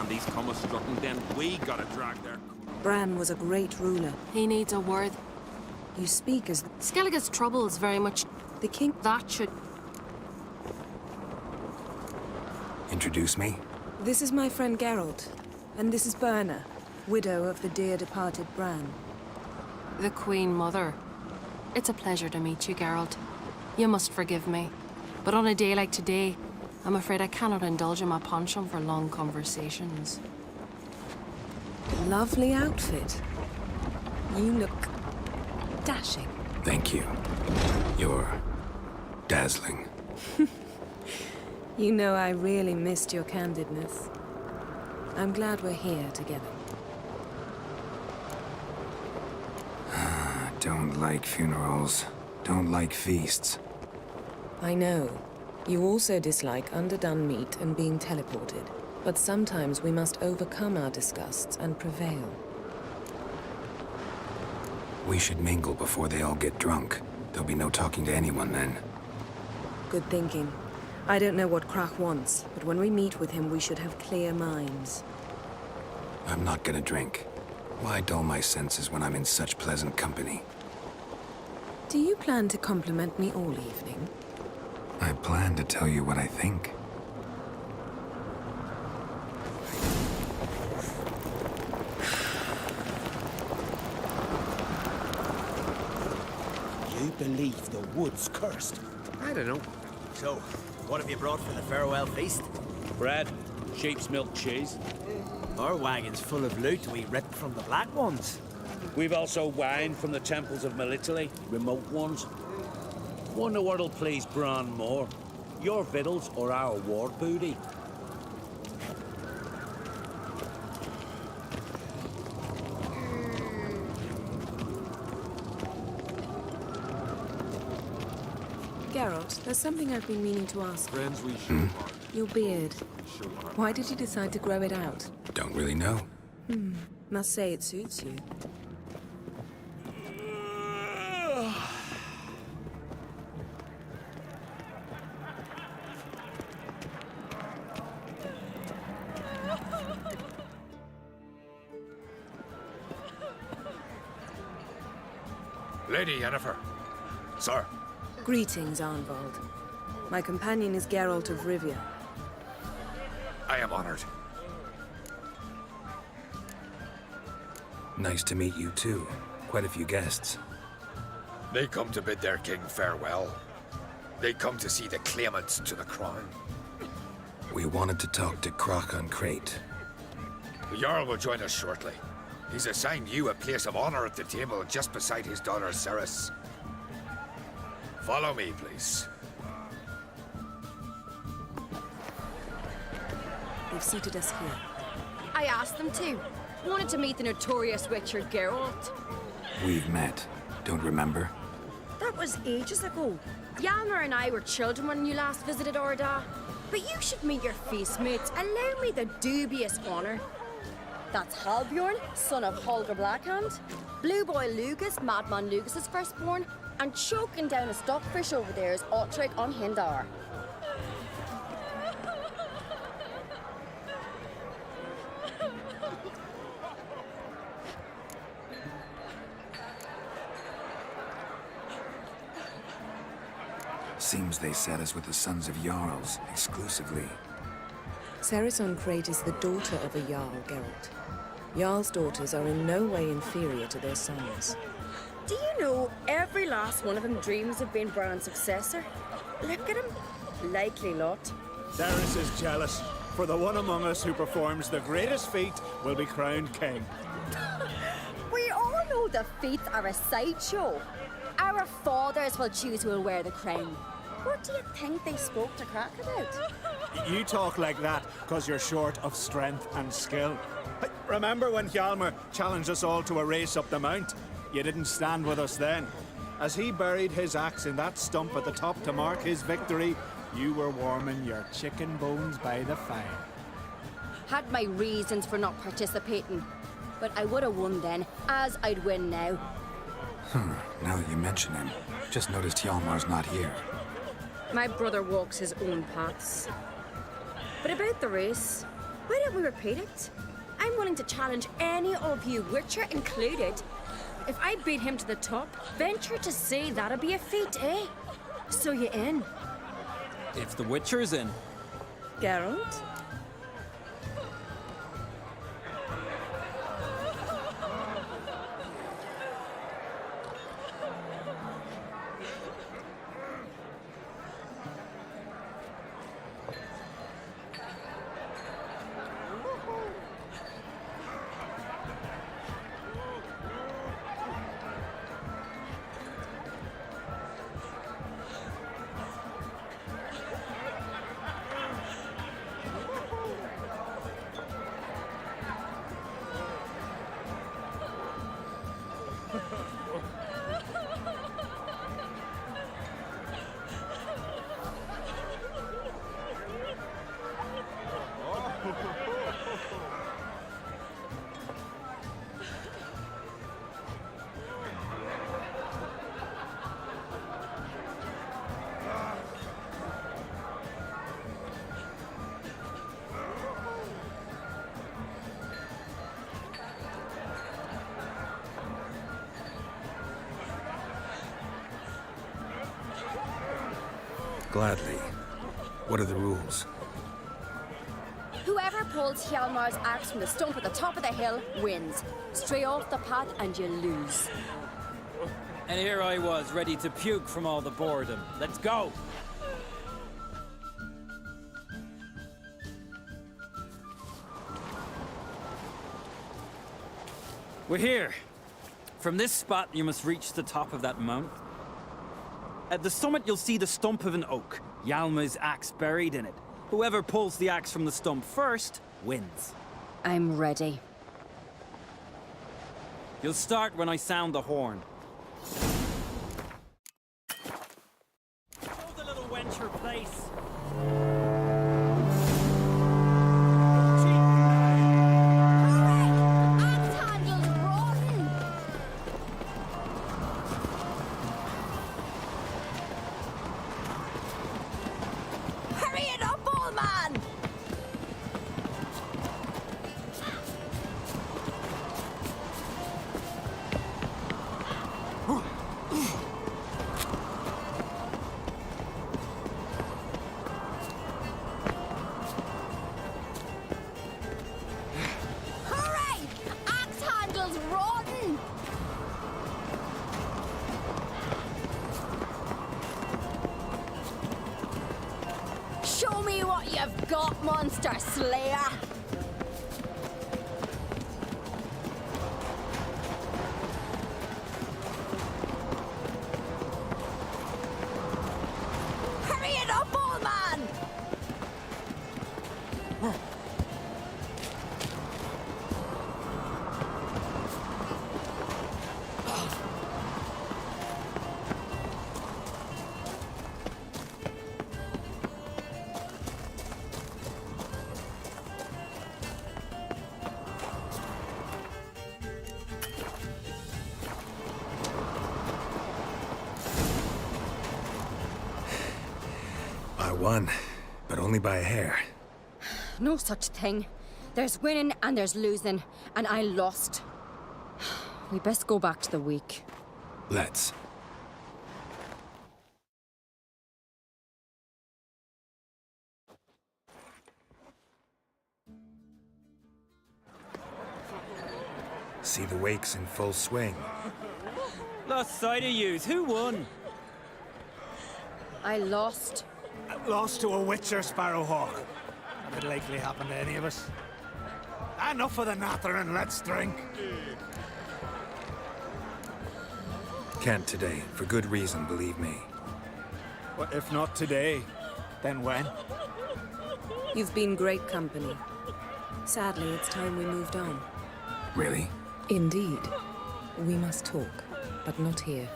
bandies come a strutting, then we gotta drag their... Bran was a great ruler. He needs a word. You speak as Skellige's trouble is very much the king. that should... Introduce me? This is my friend Geralt, and this is Berna, widow of the dear departed Bran. The Queen Mother. It's a pleasure to meet you, Geralt. You must forgive me, but on a day like today, I'm afraid I cannot indulge in my penchant for long conversations. Lovely outfit. You look dashing. Thank you. You're dazzling. You know, I really missed your candidness. I'm glad we're here together. Don't like funerals. Don't like feasts. I know. You also dislike underdone meat and being teleported. But sometimes we must overcome our disgusts and prevail. We should mingle before they all get drunk. There'll be no talking to anyone then. Good thinking. I don't know what Krach wants, but when we meet with him, we should have clear minds. I'm not gonna drink. Why dull my senses when I'm in such pleasant company? Do you plan to compliment me all evening? I plan to tell you what I think. You believe the wood's cursed? I don't know. So, what have you brought for the farewell feast? Bread, sheep's milk cheese. Our wagon's full of loot we ripped from the Black Ones. We've also wine from the temples of Melitele, remote ones. Wonder what'll please Bran more, your victuals or our war booty? Geralt, there's something I've been meaning to ask. Friends we should part. Your beard. Why did you decide to grow it out? Don't really know. Must say it suits you. Lady Yennefer. Sir. Greetings, Arnvald. My companion is Geralt of Rivia. I am honored. Nice to meet you too. Quite a few guests. They come to bid their king farewell. They come to see the claimants to the crown. We wanted to talk to Krach on Crate. The Jarl will join us shortly. He's assigned you a place of honor at the table just beside his daughter Cerys. Follow me, please. They've seated us here. I asked them to. Wanted to meet the notorious Witcher Geralt. We've met. Don't remember? That was ages ago. Yalmer and I were children when you last visited Orda. But you should meet your feast mates. Allow me the dubious honor. That's Halbjorn, son of Holger Blackhand, Blue Boy Lugus, Madman Lugus's firstborn, and choking down a stockfish over there is Otrek on Hindar. Seems they set us with the sons of Jarls, exclusively. Cerys on Crate is the daughter of a Jarl, Geralt. Jarl's daughters are in no way inferior to their sons. Do you know every last one of them dreams of being Bran's successor? Look at him. Likely lot. Cerys is jealous, for the one among us who performs the greatest feat will be crowned king. We all know the feats are a sideshow. Our fathers will choose who will wear the crown. What do you think they spoke to Krach about? You talk like that because you're short of strength and skill. Remember when Hjalmar challenged us all to a race up the mount? You didn't stand with us then. As he buried his axe in that stump at the top to mark his victory, you were warming your chicken bones by the fire. Had my reasons for not participating, but I would have won then, as I'd win now. Now that you mention him, just noticed Hjalmar's not here. My brother walks his own paths. But about the race, Why don't we repeat it? I'm willing to challenge any of you, Witcher included. If I beat him to the top, venture to say that'd be a feat, eh? So you in? If the Witcher's in. Geralt? Gladly. What are the rules? Whoever pulls Hjalmar's axe from the stump at the top of the hill wins. Stray off the path and you lose. And here I was, ready to puke from all the boredom. Let's go! We're here. From this spot, you must reach the top of that mount. At the summit, you'll see the stump of an oak. Hjalmar's axe buried in it. Whoever pulls the axe from the stump first wins. I'm ready. You'll start when I sound the horn. Show the little wench her place. Axe handles rotten! Hurry it up, old man! Hurry! Axe handles rotten! Show me what you've got, monster slayer! Hurry it up, old man! I won, but only by a hair. No such thing. There's winning and there's losing, and I lost. We best go back to the week. Let's. See the wakes in full swing. Lost sight of yous. Who won? I lost. Lost to a Witcher Sparrowhawk. That could likely happen to any of us. Enough of the nattering, let's drink. Can't today, for good reason, believe me. But if not today, then when? You've been great company. Sadly, it's time we moved on. Really? Indeed. We must talk, but not here.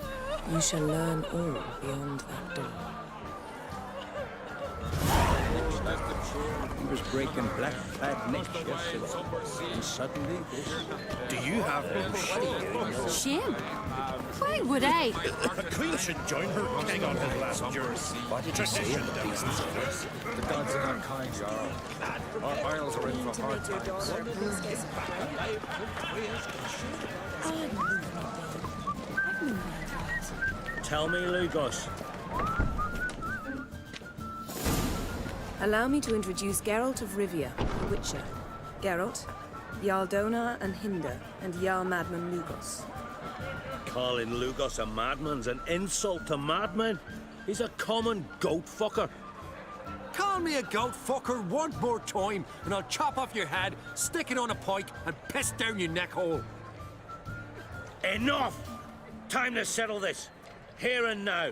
You shall learn all beyond that door. He was breaking black-clad necks yesterday, and suddenly this. Do you have no shame? Shame? Why would I? The Queen should join her king on his last jury. What did you say of the business of this? The gods are not kind, Jarl. Our isles are in for hard times. Tell me, Lugos. Allow me to introduce Geralt of Rivia, the Witcher. Geralt, Jarl Donar and Hinder, and Jarl Madman Lugos. Calling Lugos a madman's an insult to madmen. He's a common goat fucker. Call me a goat fucker one more time, and I'll chop off your head, stick it on a pike, and piss down your neck hole. Enough! Time to settle this. Here and now.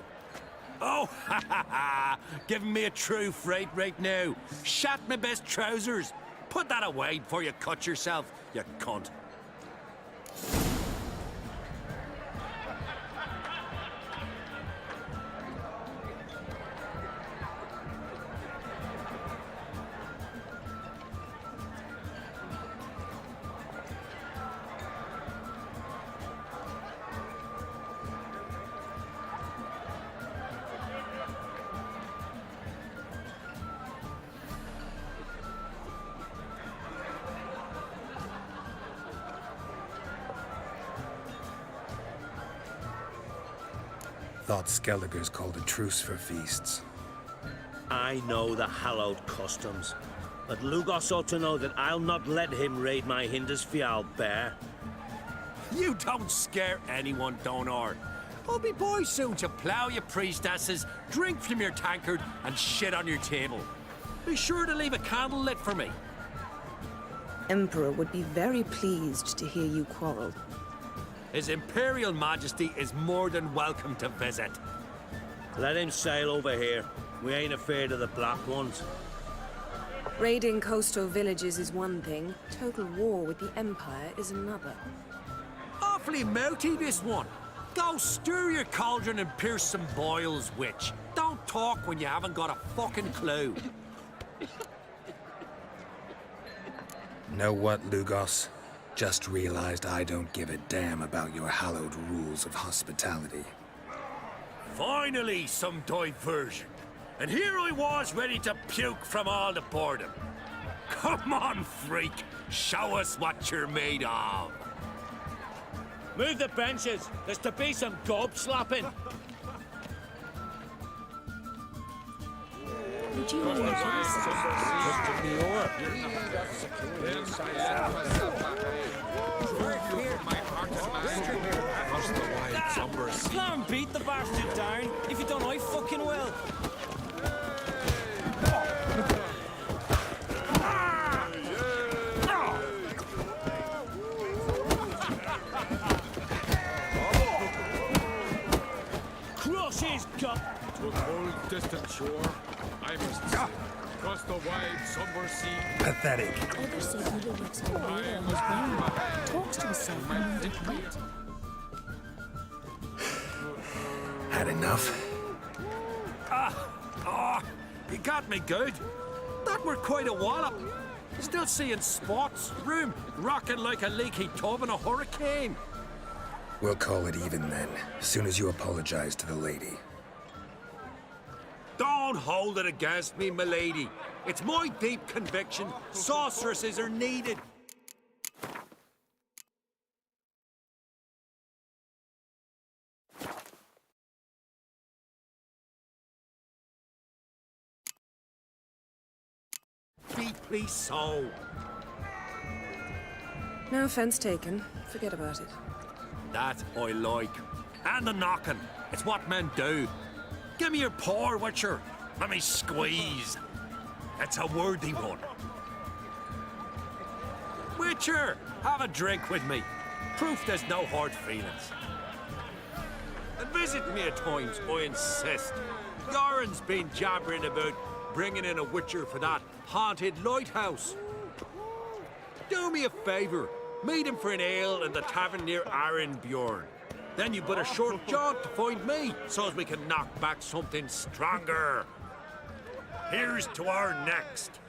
Oh, ha ha ha! Giving me a true fright right now. Shat my best trousers. Put that away before you cut yourself, you cunt. Thought Skelliger's called a truce for feasts. I know the hallowed customs, but Lugos ought to know that I'll not let him raid my Hindisfial bear. You don't scare anyone, Donar. I'll be boys soon to plough your priestesses, drink from your tankard, and shit on your table. Be sure to leave a candle lit for me. Emperor would be very pleased to hear you quarrel. His Imperial Majesty is more than welcome to visit. Let him sail over here. We ain't afraid of the Black Ones. Raiding coastal villages is one thing, total war with the Empire is another. Awfully mouty, this one. Go stir your cauldron and pierce some boils, witch. Don't talk when you haven't got a fucking clue. Know what, Lugos? Just realized I don't give a damn about your hallowed rules of hospitality. Finally, some diversion. And here I was ready to puke from all the boredom. Come on, freak. Show us what you're made of. Move the benches. There's to be some gob slapping. Would you want to Plan and beat the bastard down. If you don't, I fucking will. Cross his gut. To a cold, distant shore, I must sail. Across the wide, somber sea. Pathetic. Others say Udo looks to the water on his brain, talks to himself and moves it. Had enough? You got me good. That were quite a wallop. Still seeing spots, room rocking like a leaky tub in a hurricane. We'll call it even then, as soon as you apologize to the lady. Don't hold it against me, milady. It's my deep conviction sorceresses are needed. Deeply so. No offense taken. Forget about it. That I like. And the knocking. It's what men do. Give me your paw, Witcher. Let me squeeze. It's a worthy one. Witcher, have a drink with me. Proof there's no hard feelings. And visit me at times, I insist. Goran's been jabbering about bringing in a Witcher for that haunted lighthouse. Do me a favour. Meet him for an ale in the tavern near Arenbjorn. Then you've but a short jaunt to find me, so as we can knock back something stronger. Here's to our next.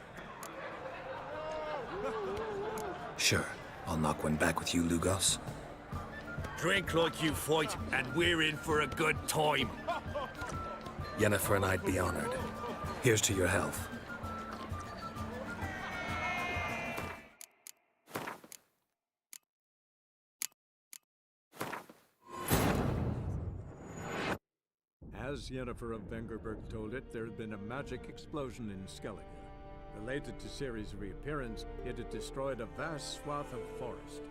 Sure, I'll knock one back with you, Lugos. Drink like you fight, and we're in for a good time. Yennefer and I'd be honored. Here's to your health. as Yennefer of Vengerberg told it, there had been a magic explosion in Skellige. Related to Ciri's reappearance, it had destroyed a vast swath of forest.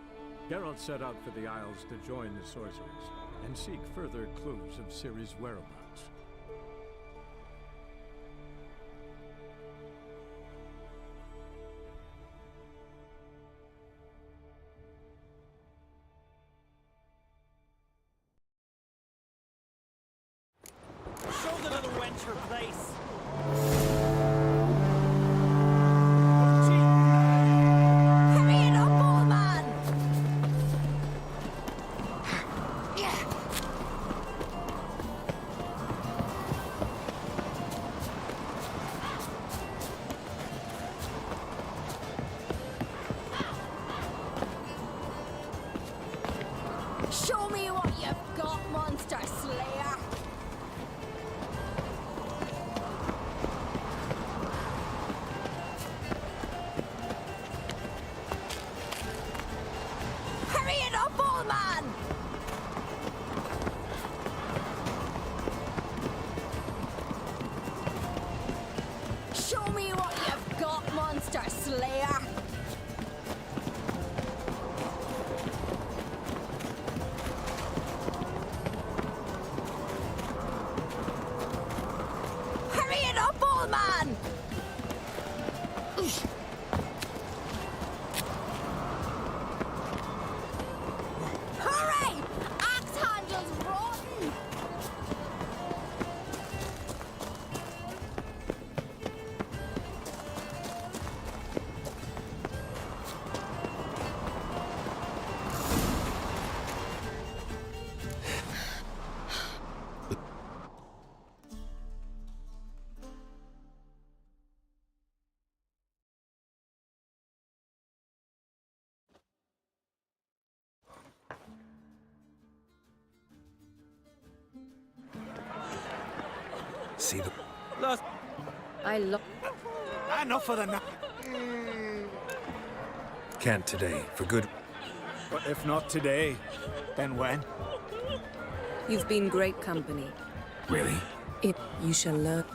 Geralt set out for the Isles to join the sorcerers and seek further clues of Ciri's whereabouts. Show the little wench her place. Hurry it up, old man! Show me what you've got, monster slayer! Hurry it up, old man! Show me what you've got, monster slayer! Hurry it up, old man! Hurry! Axe handle's rotten! See the... Lost. I love. Enough of the night. Can't today, for good... But if not today, then when? You've been great company. Really? You shall learn.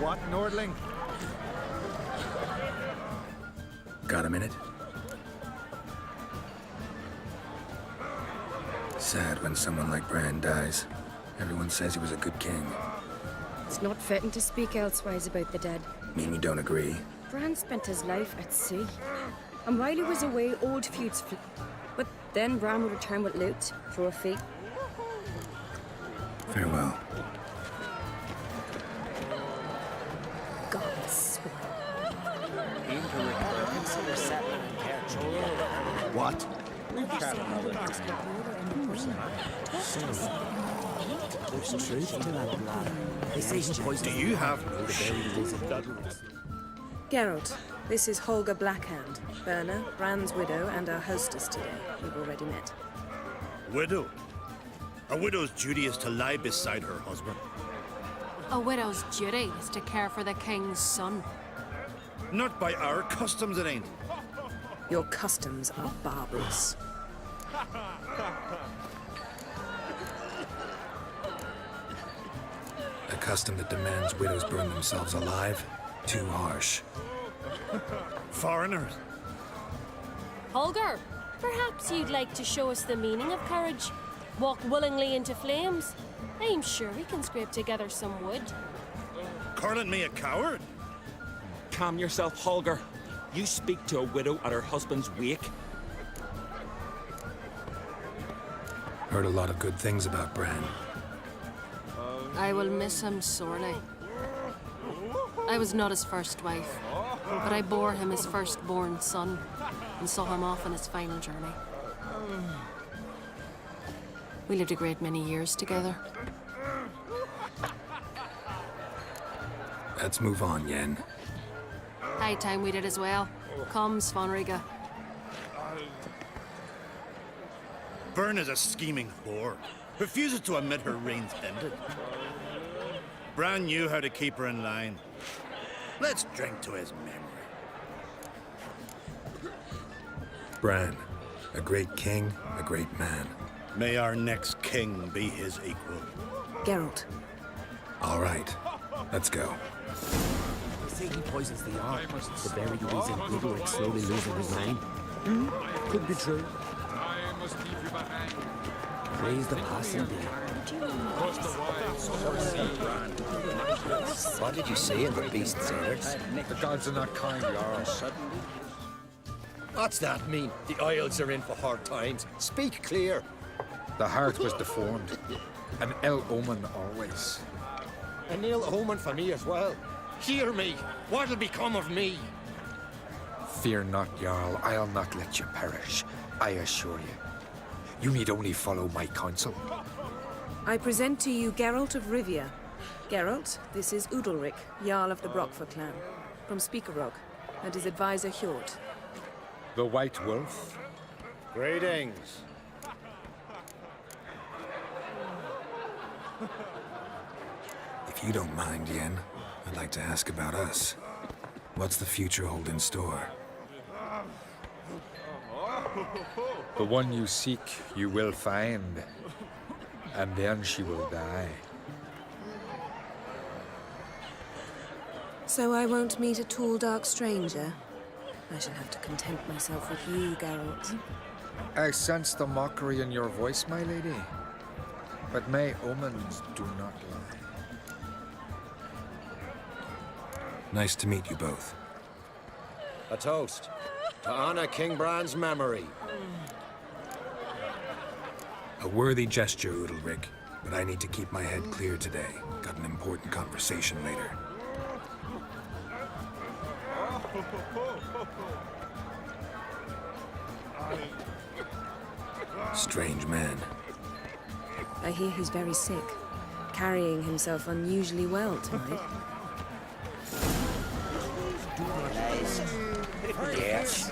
what, Nordling? Got a minute? Sad when someone like Bran dies. Everyone says he was a good king. It's not fitting to speak elsewise about the dead. Mean you don't agree? Bran spent his life at sea. And while he was away, old feuds but then Bran would return with loot, throw a fee. Farewell. God, swine. What? Do you have no Geralt, this is Holger Blackhand, Berna, Bran's widow, and our hostess today. We've already met. Widow? A widow's duty is to lie beside her husband. A widow's duty is to care for the king's son. Not by our customs, it ain't. Your customs are barbarous. A custom that demands widows burn themselves alive? Too harsh. Foreigners? Holger, perhaps you'd like to show us the meaning of courage. Walk willingly into flames. I'm sure we can scrape together some wood. Calling me a coward? Calm yourself, Holger. You speak to a widow at her husband's wake. Heard a lot of good things about Bran. I will miss him sorely. I was not his first wife, but I bore him his firstborn son and saw him off on his final journey. We lived a great many years together. Let's move on, Yen. High time we did as well. Come, Svanriga. Byrne is a scheming whore. Refuses to admit her reign's ended. Bran knew how to keep her in line. Let's drink to his memory. Bran, a great king, a great man. May our next king be his equal. Geralt. All right, let's go. They say he poisons the ark. The very reason Udalric slowly losing his mind. Could be true. Praise the passing day. What did you say in the beast's ears? The gods are not kind, Jarl. What's that mean? The Isles are in for hard times. Speak clear. The heart was deformed. An ill omen always. An ill omen for me as well. Hear me. What'll become of me? Fear not, Jarl. I'll not let you perish. I assure you. You need only follow my counsel. I present to you Geralt of Rivia. Geralt, this is Udalric, Jarl of the Brockfer clan, from Speakerog, and his advisor Hjort. The White Wolf. Greetings. If you don't mind, Yen, I'd like to ask about us. What's the future hold in store? The one you seek, you will find. And then she will die. So I won't meet a tall, dark stranger? I shall have to content myself with you, Geralt. I sense the mockery in your voice, my lady. But may omens do not lie. Nice to meet you both. A toast. To honor King Bran's memory. A worthy gesture, Udalric, but I need to keep my head clear today. Got an important conversation later. Strange man. I hear he's very sick, carrying himself unusually well tonight. Yes.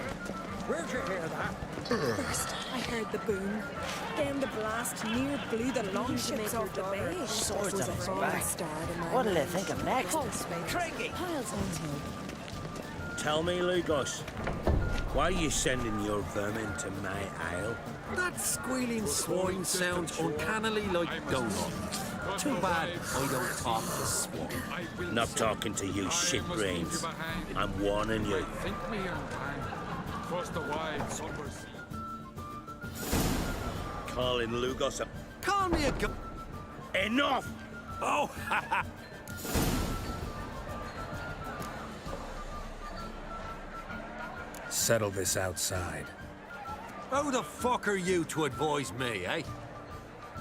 Where'd you hear that? First, I heard the boom. Then the blast near blew the longships off the bay. Swords Was on a his falling back. star in my What'll they mind. think of next? Pulse, baby. Cranky. Piles on him. Tell me, Lugos, why are you sending your vermin to my isle? That squealing swine sounds uncannily like Donut. Too bad I don't talk to swine. Not talking to you, shit brains. I'm warning you. Calling Lugos a... Call me a Enough! Oh, Settle this outside. How the fuck are you to advise me, eh?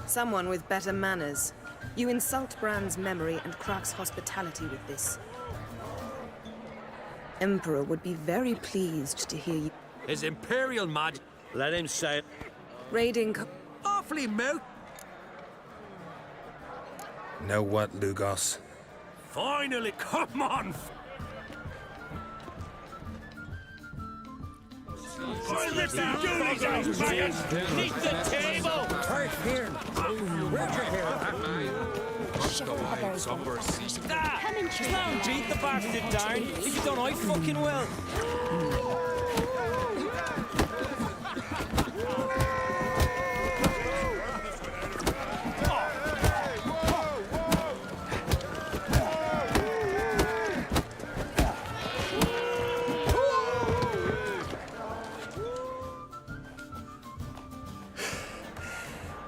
Someone with better manners. You insult Bran's memory and Crach's hospitality with this. Emperor would be very pleased to hear you His Imperial Majesty. Let him say it. raiding. Awfully mouth. Know what, Lugos? Finally, come on! Pull this down, Neath the table! Right here. Where'd you hear that? Ah! Beat the bastard down. If you don't, I fucking will.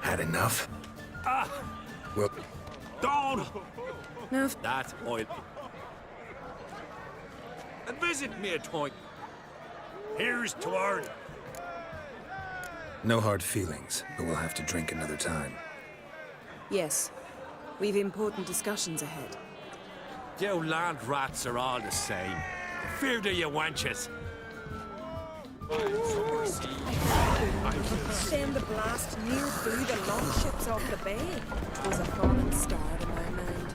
Had enough? Well, Down! No, That oil. And visit me a time. Here's to our... no hard feelings, but we'll have to drink another time. yes. We've important discussions ahead. You land rats are all the same. Fear to you wenches. Then the blast near blew the longships off the bay. 'Twas a fallen star to my mind.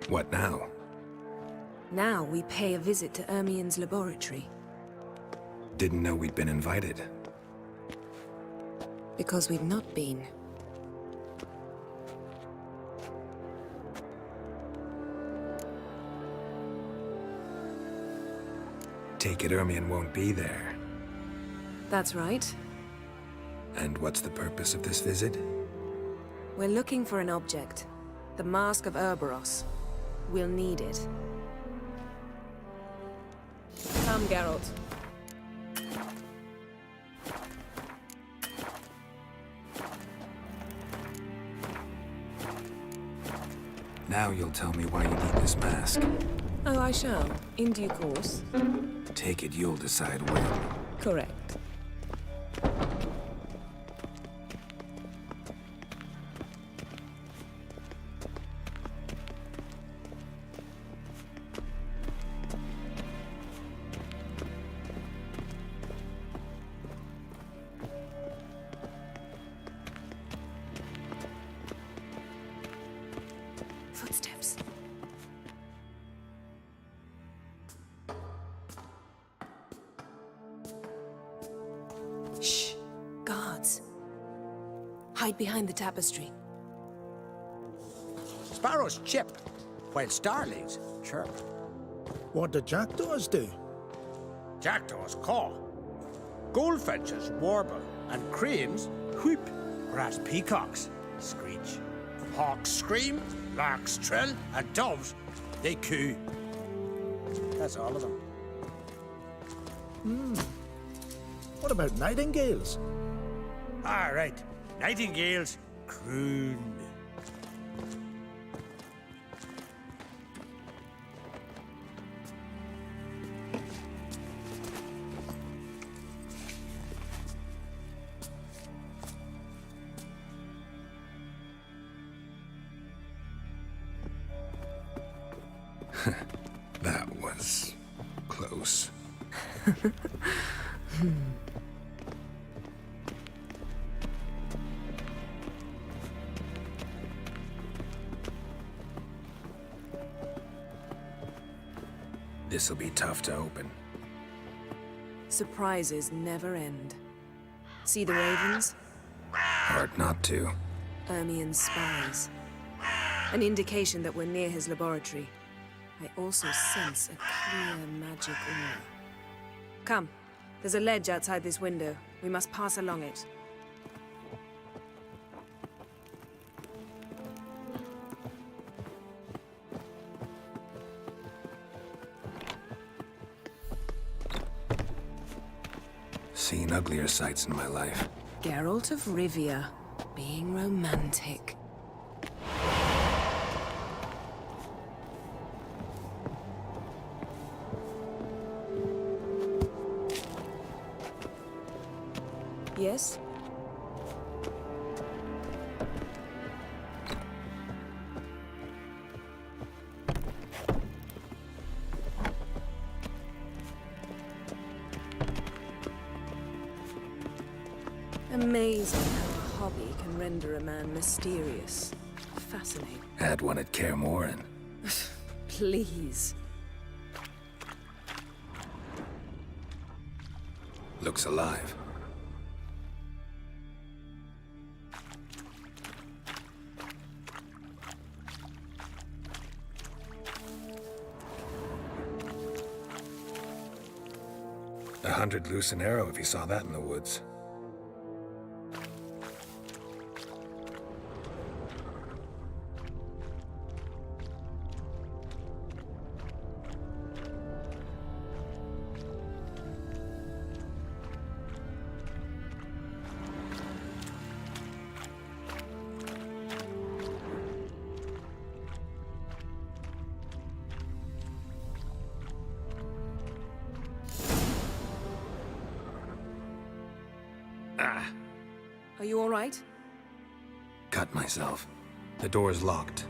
What now? Now we pay a visit to Ermien's laboratory, Didn't know we'd been invited. because we've not been. Take it Ermien won't be there. That's right. And what's the purpose of this visit? We're looking for an object. The Mask of Urboros. We'll need it. Come, Geralt. Now you'll tell me why you need this mask. Oh, I shall. In due course. Take it you'll decide when. Correct. Footsteps. Shh. Guards. Hide behind the tapestry. Sparrows chip, while starlings chirp. What do jackdaws do? Jackdaws caw. Goldfinches warble, and cranes whoop, whereas peacocks screech. Hawks scream, larks trill, and doves, they coo. That's all of them. What about nightingales? All right, nightingales croon. That was close. This'll be tough to open. Surprises never end. See the ravens? Hard not to. Ermien's spies. An indication that we're near his laboratory. I also sense a clear magic aura. Come. There's a ledge outside this window. We must pass along it. Seen uglier sights in my life. Geralt of Rivia, being romantic. Yes? Amazing how a hobby can render a man mysterious. Fascinating. Had one at Kaer Morhen. Please. Looks alive. $100 loose an arrow if you saw that in the woods. Are you all right? Cut myself. The door's locked.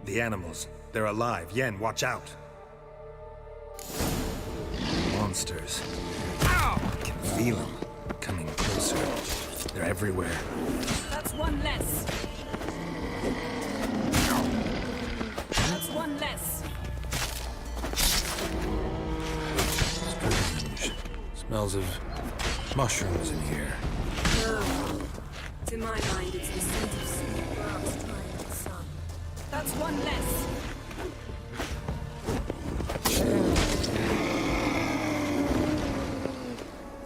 The animals. They're alive. Yen, watch out. Monsters. Ow! I can feel them. Coming closer. They're everywhere. That's one less. That's one less. Strange. Smells of mushrooms in here. No. To my mind, it's the scent of sweet grass drying in the sun. That's one less.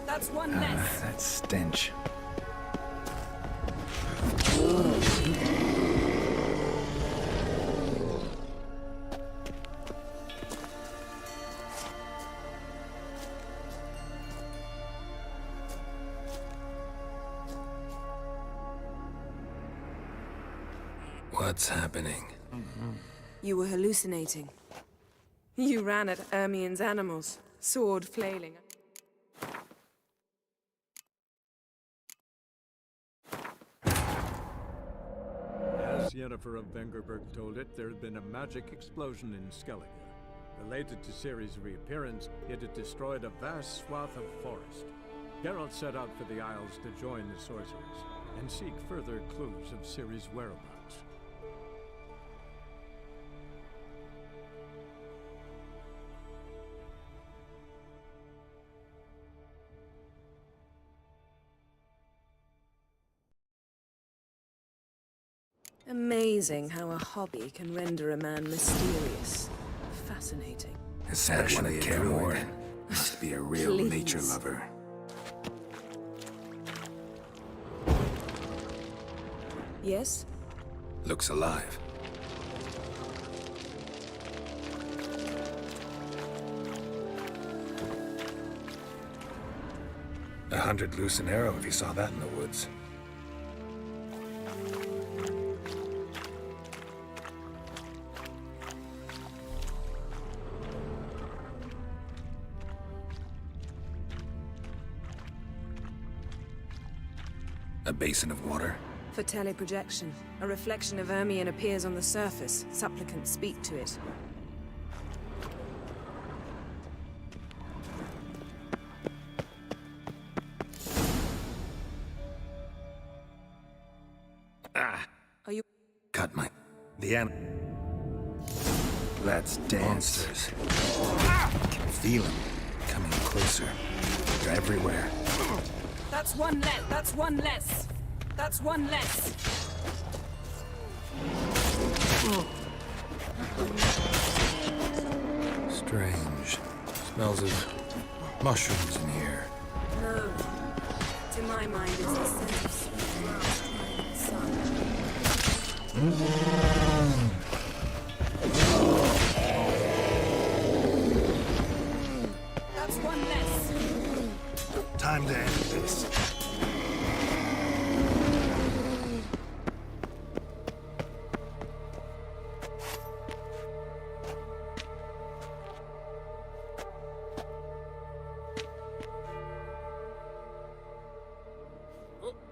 That's one less. That stench. What's happening? You were hallucinating. You ran at Ermien's animals, sword flailing. As Yennefer of Vengerberg told it, there had been a magic explosion in Skellige. Related to Ciri's reappearance, it had destroyed a vast swath of forest. Geralt set out for the Isles to join the sorcerers and seek further clues of Ciri's whereabouts. Amazing how a hobby can render a man mysterious. Fascinating. Especially at Kaer Morhen. Must be a real nature lover. Yes? Looks alive. $100 loose an arrow if you saw that in the woods. A basin of water. For teleprojection. A reflection of Ermien appears on the surface. Supplicants speak to it. Are you... Cut my... The animal. Let's dance. Monsters. I can feel them. Coming closer. They're everywhere. That's one less. That's one less. That's one less. Strange. Smells of mushrooms in here. No. To my mind, it's the scent of sweet grass drying in the sun. That's one less. Time to end this.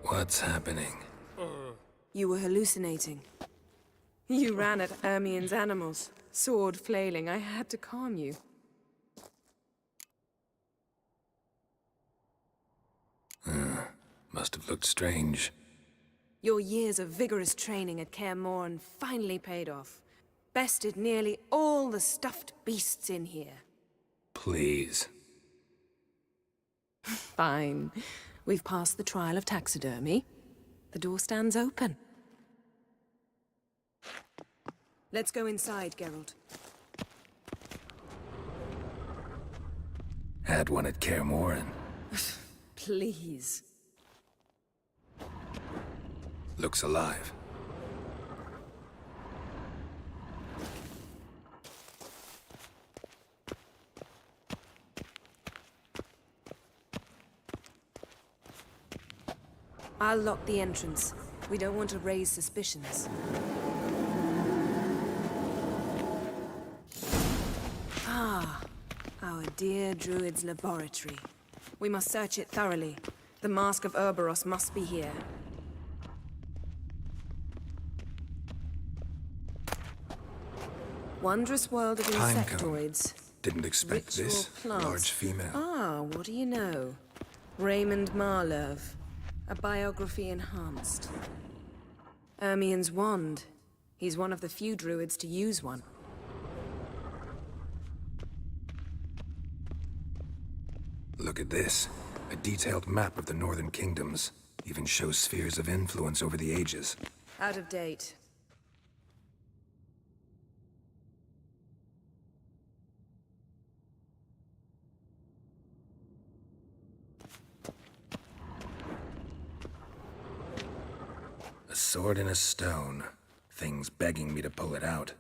What's happening? You were hallucinating. You ran at Ermien's animals, sword flailing. I had to calm you. Must have looked strange. Your years of vigorous training at Kaer Morhen finally paid off. Bested nearly all the stuffed beasts in here. Please. Fine. We've passed the trial of taxidermy. The door stands open. Let's go inside, Geralt. Had one at Kaer Morhen. Please. Looks alive. I'll lock the entrance. We don't want to raise suspicions. Ah, our dear druid's laboratory. We must search it thoroughly. The Mask of Ouroboros must be here. Wondrous world of insectoids. Didn't expect Ritual this. plants. Large female. Ah, what do you know? Raymond Marlove. A biography enhanced. Ermien's wand. He's one of the few druids to use one. Look at this. A detailed map of the Northern Kingdoms. Even shows spheres of influence over the ages. Out of date. A sword in a stone. Things begging me to pull it out.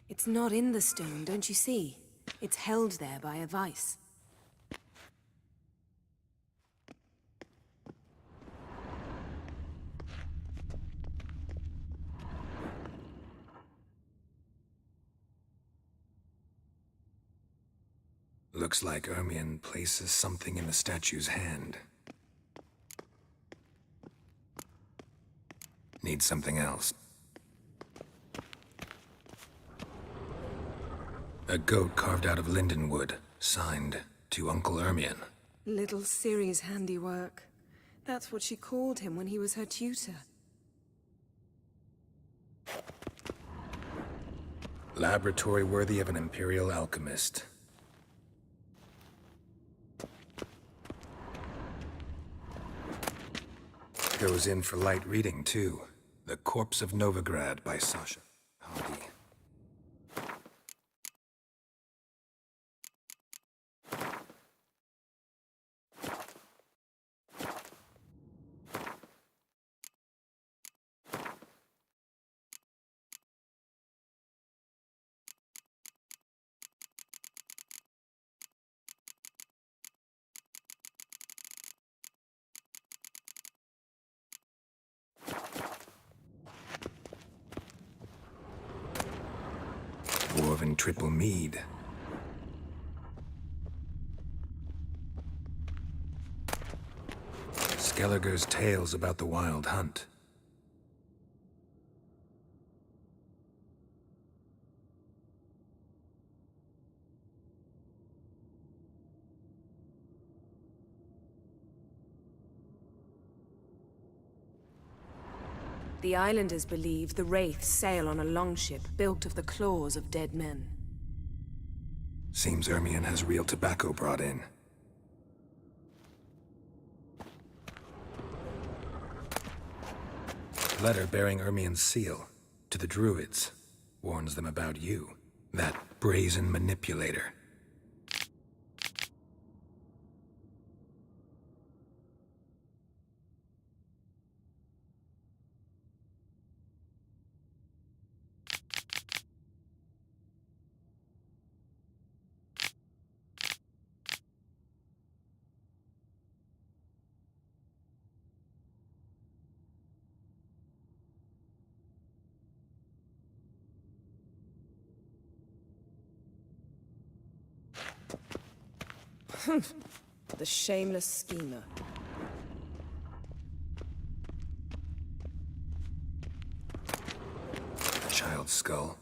It's not in the stone, don't you see? It's held there by a vice. Looks like Ermien places something in the statue's hand. Need something else. A goat carved out of linden wood, signed to Uncle Ermien. Little Ciri's handiwork. That's what she called him when he was her tutor. Laboratory worthy of an imperial alchemist. Goes in for light reading, too. The Corpse of Novigrad by Sasha Hardy. Dwarven triple mead. Skelliger's tales about the Wild Hunt. The islanders believe the Wraiths sail on a longship built of the claws of dead men. Seems Ermien has real tobacco brought in. Letter bearing Ermien's seal. To the druids. Warns them about you. That brazen manipulator. The shameless schemer. A child's skull.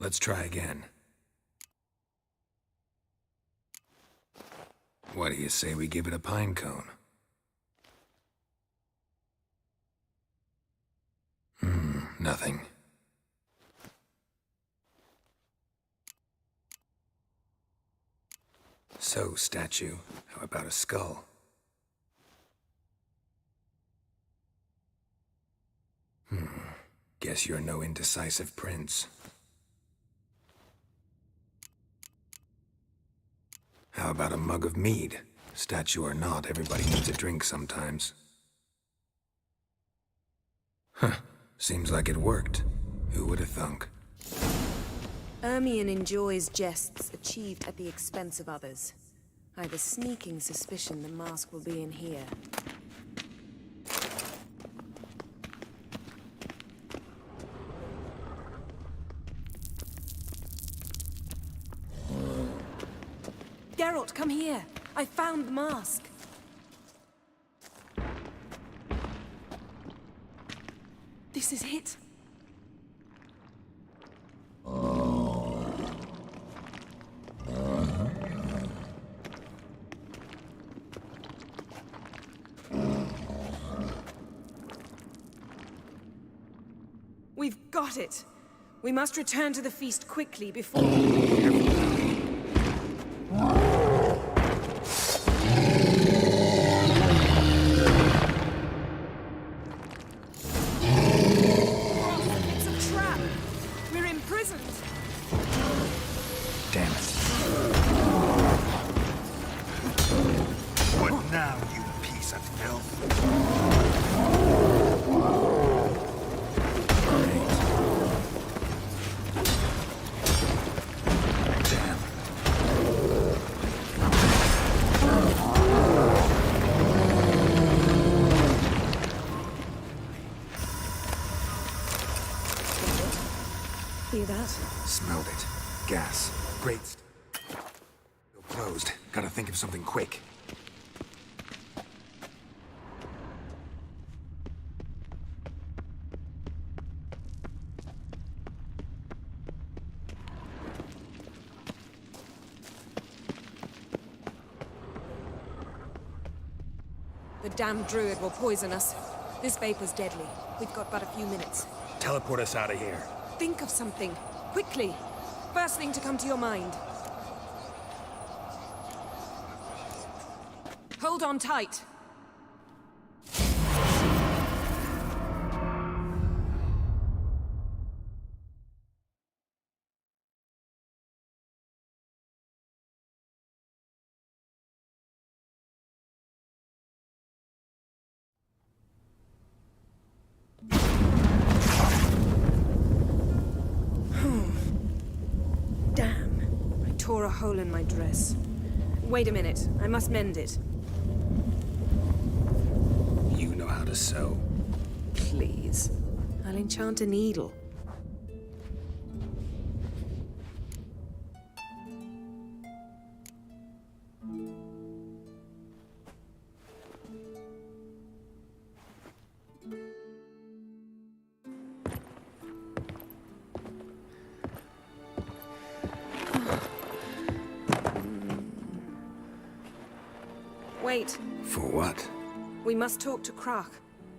Let's try again. What do you say we give it a pine cone? Nothing. So, statue, how about a skull? Guess you're no indecisive prince. How about a mug of mead? Statue or not, everybody needs a drink sometimes. Huh. Seems like it worked. Who would have thunk? Ermien enjoys jests achieved at the expense of others. I have a sneaking suspicion the mask will be in here. Geralt, come here. I found the mask. This is it. We've got it. We must return to the feast quickly before... It's a trap. We're imprisoned. Damn it. What now, you piece of filth? Hear that? Smelled it. Gas. Great. Still closed. Gotta think of something quick. The damned druid will poison us. This vapor's deadly. We've got but a few minutes. Teleport us out of here. Think of something. Quickly. First thing to come to your mind. Hold on tight. Damn. I tore a hole in my dress. Wait a minute. I must mend it. You know how to sew. Please. I'll enchant a needle. Wait. For what? We must talk to Croc.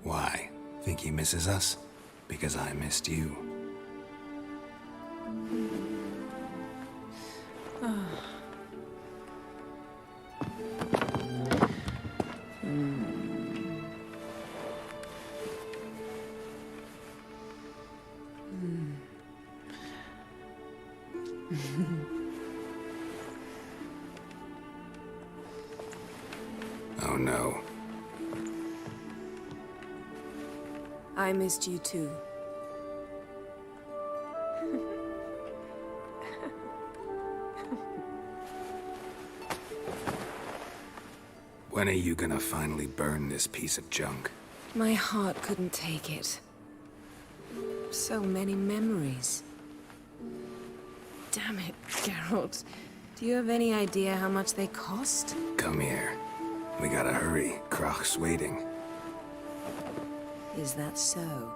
Why? Think he misses us? Because I missed you. Oh no. I missed you too. When are you gonna finally burn this piece of junk? My heart couldn't take it. So many memories. Damn it, Geralt. Do you have any idea how much they cost? Come here. We gotta hurry. Croc's waiting. Is that so?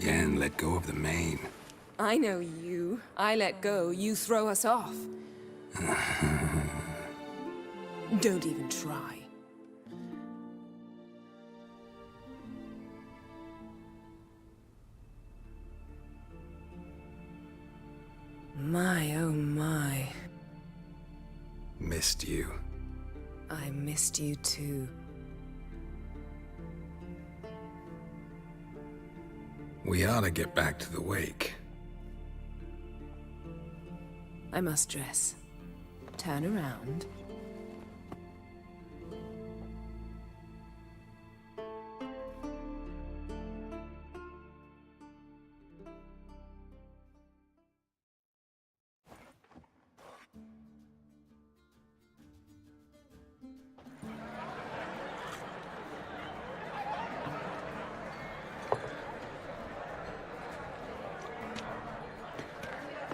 Yen let go of the mane. I know you. I let go, you throw us off. Don't even try. My, oh my. Missed you. I missed you too. We ought to get back to the wake. I must dress. Turn around.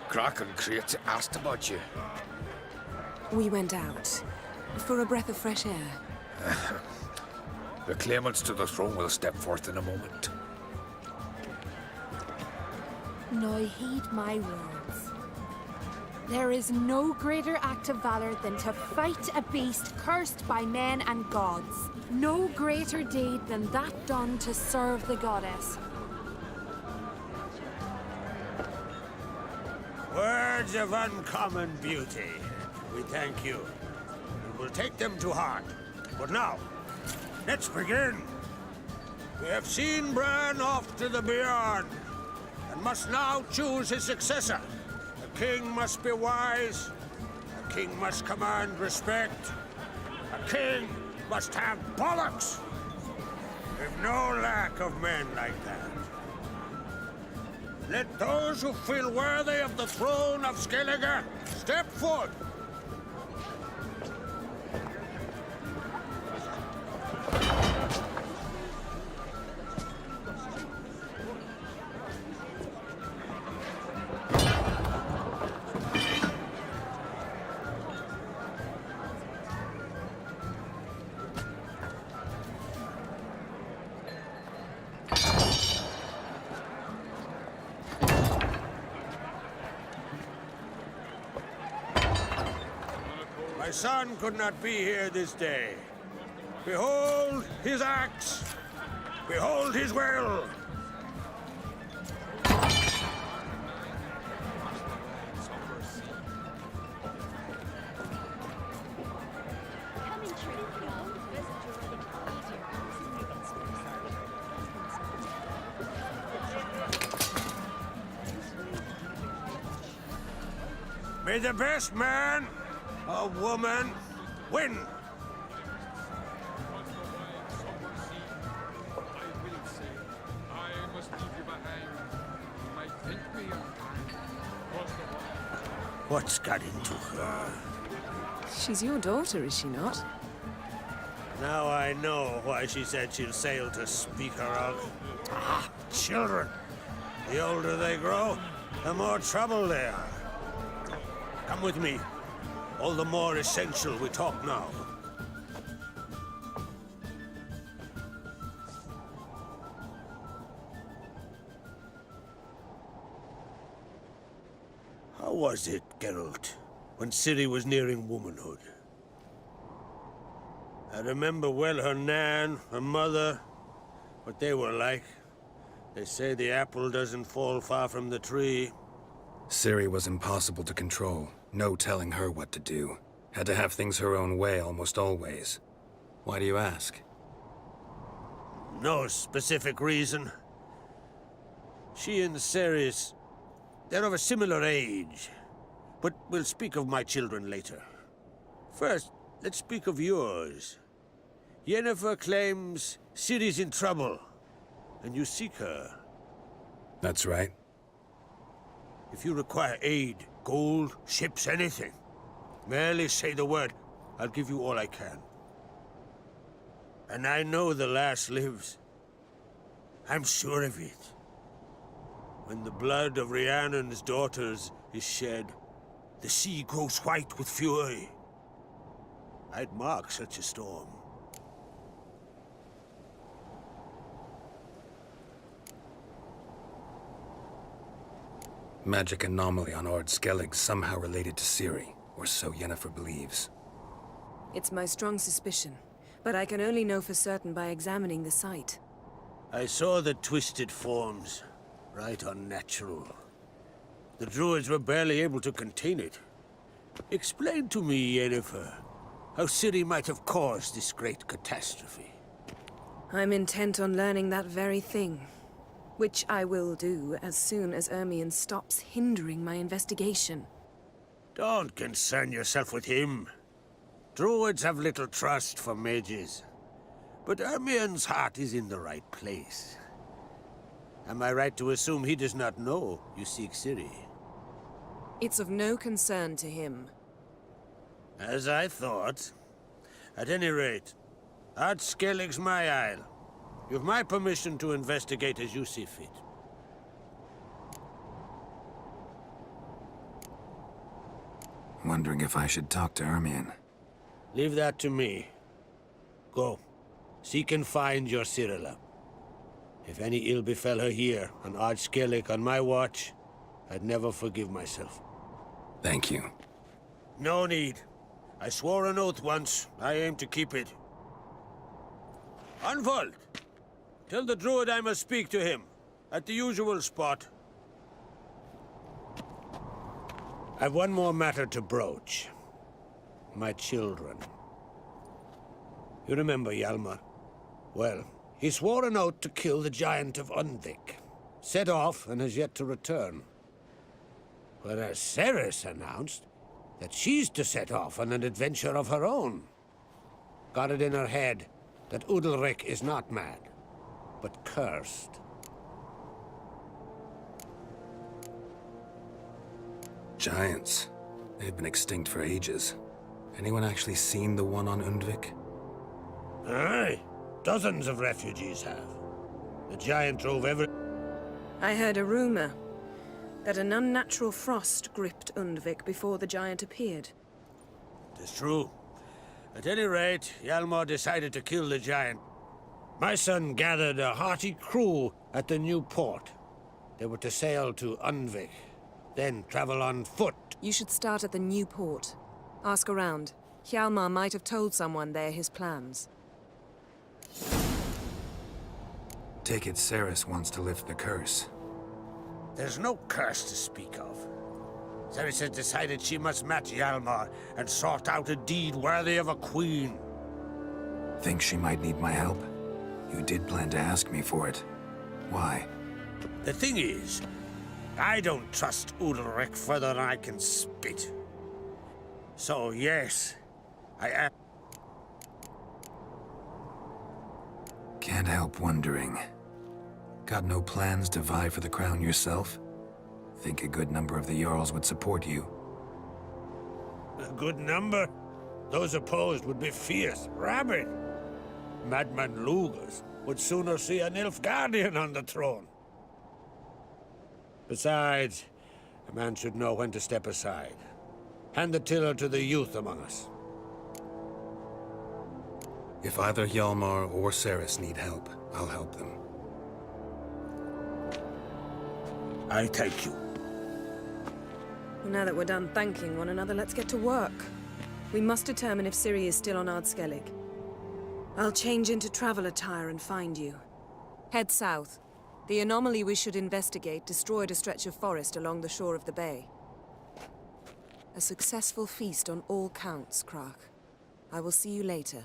Croc and Crate asked about you. We went out. For a breath of fresh air. The claimants to the throne will step forth in a moment. Now heed my words. There is no greater act of valor than to fight a beast cursed by men and gods. No greater deed than that done to serve the goddess. Words of uncommon beauty. We thank you. And we'll take them to heart. But now, let's begin. We have seen Bran off to the beyond, and must now choose his successor. A king must be wise. A king must command respect. A king must have bollocks. We've no lack of men like that. Let those who feel worthy of the throne of Skellige step forward. My son could not be here this day. Behold his axe! Behold his will! May the best man or woman win. What's got into her? She's your daughter, is she not? Now I know why she said she'll sail to speak her of. Ah, children. The older they grow, the more trouble they are. Come with me. All the more essential we talk now. How was it, Geralt, when Ciri was nearing womanhood? I remember well her nan, her mother, what they were like. They say the apple doesn't fall far from the tree. Ciri was impossible to control. No telling her what to do. Had to have things her own way almost always. Why do you ask? No specific reason. She and Ceres, they're of a similar age. But we'll speak of my children later. First, let's speak of yours. Yennefer claims Ciri's in trouble, and you seek her. That's right. If you require aid, gold, ships, anything, merely say the word. I'll give you all I can. And I know the lass lives. I'm sure of it. When the blood of Rhiannon's daughters is shed, the sea grows white with fury. I'd mark such a storm. Magic anomaly on Ord Skellig somehow related to Ciri, or so Yennefer believes. It's my strong suspicion, but I can only know for certain by examining the site. I saw the twisted forms, right unnatural. The druids were barely able to contain it. Explain to me, Yennefer, how Ciri might have caused this great catastrophe. I'm intent on learning that very thing. Which I will do as soon as Ermion stops hindering my investigation. Don't concern yourself with him. Druids have little trust for mages. But Ermion's heart is in the right place. Am I right to assume he does not know you seek Ciri? It's of no concern to him. As I thought. At any rate, Ard Skellig's my isle. You've my permission to investigate as you see fit. Wondering if I should talk to Ermion. Leave that to me. Go. Seek and find your Cirilla. If any ill befell her here, on Ard Skellig on my watch, I'd never forgive myself. Thank you. No need. I swore an oath once. I aim to keep it. Unfold! Tell the druid I must speak to him, at the usual spot. I've one more matter to broach. My children. You remember Hjalmar? Well, he swore an oath to kill the giant of Undvik. Set off and has yet to return. Whereas Ceres announced that she's to set off on an adventure of her own. Got it in her head that Udalric is not mad, but cursed. Giants. They've been extinct for ages. Anyone actually seen the one on Undvik? Aye. Dozens of refugees have. The giant drove every... I heard a rumor that an unnatural frost gripped Undvik before the giant appeared. It's true. At any rate, Hjalmar decided to kill the giant. My son gathered a hearty crew at the new port. They were to sail to Undvik, then travel on foot. You should start at the new port. Ask around. Hjalmar might have told someone there his plans. Take it Ceres wants to lift the curse. There's no curse to speak of. Ceres has decided she must match Hjalmar and sort out a deed worthy of a queen. Think she might need my help? You did plan to ask me for it. Why? The thing is, I don't trust Udalric further than I can spit. So yes, I am. Can't help wondering. Got no plans to vie for the crown yourself? Think a good number of the Jarls would support you. A good number? Those opposed would be fierce, rabid. Madman Lugas would sooner see an Nilfgaardian on the throne. Besides, a man should know when to step aside. Hand the tiller to the youth among us. If either Hjalmar or Ceres need help, I'll help them. I thank you. Well, now that we're done thanking one another, let's get to work. We must determine if Ciri is still on Ardskellig. I'll change into travel attire and find you. Head south. The anomaly we should investigate destroyed a stretch of forest along the shore of the bay. A successful feast on all counts, Krach. I will see you later.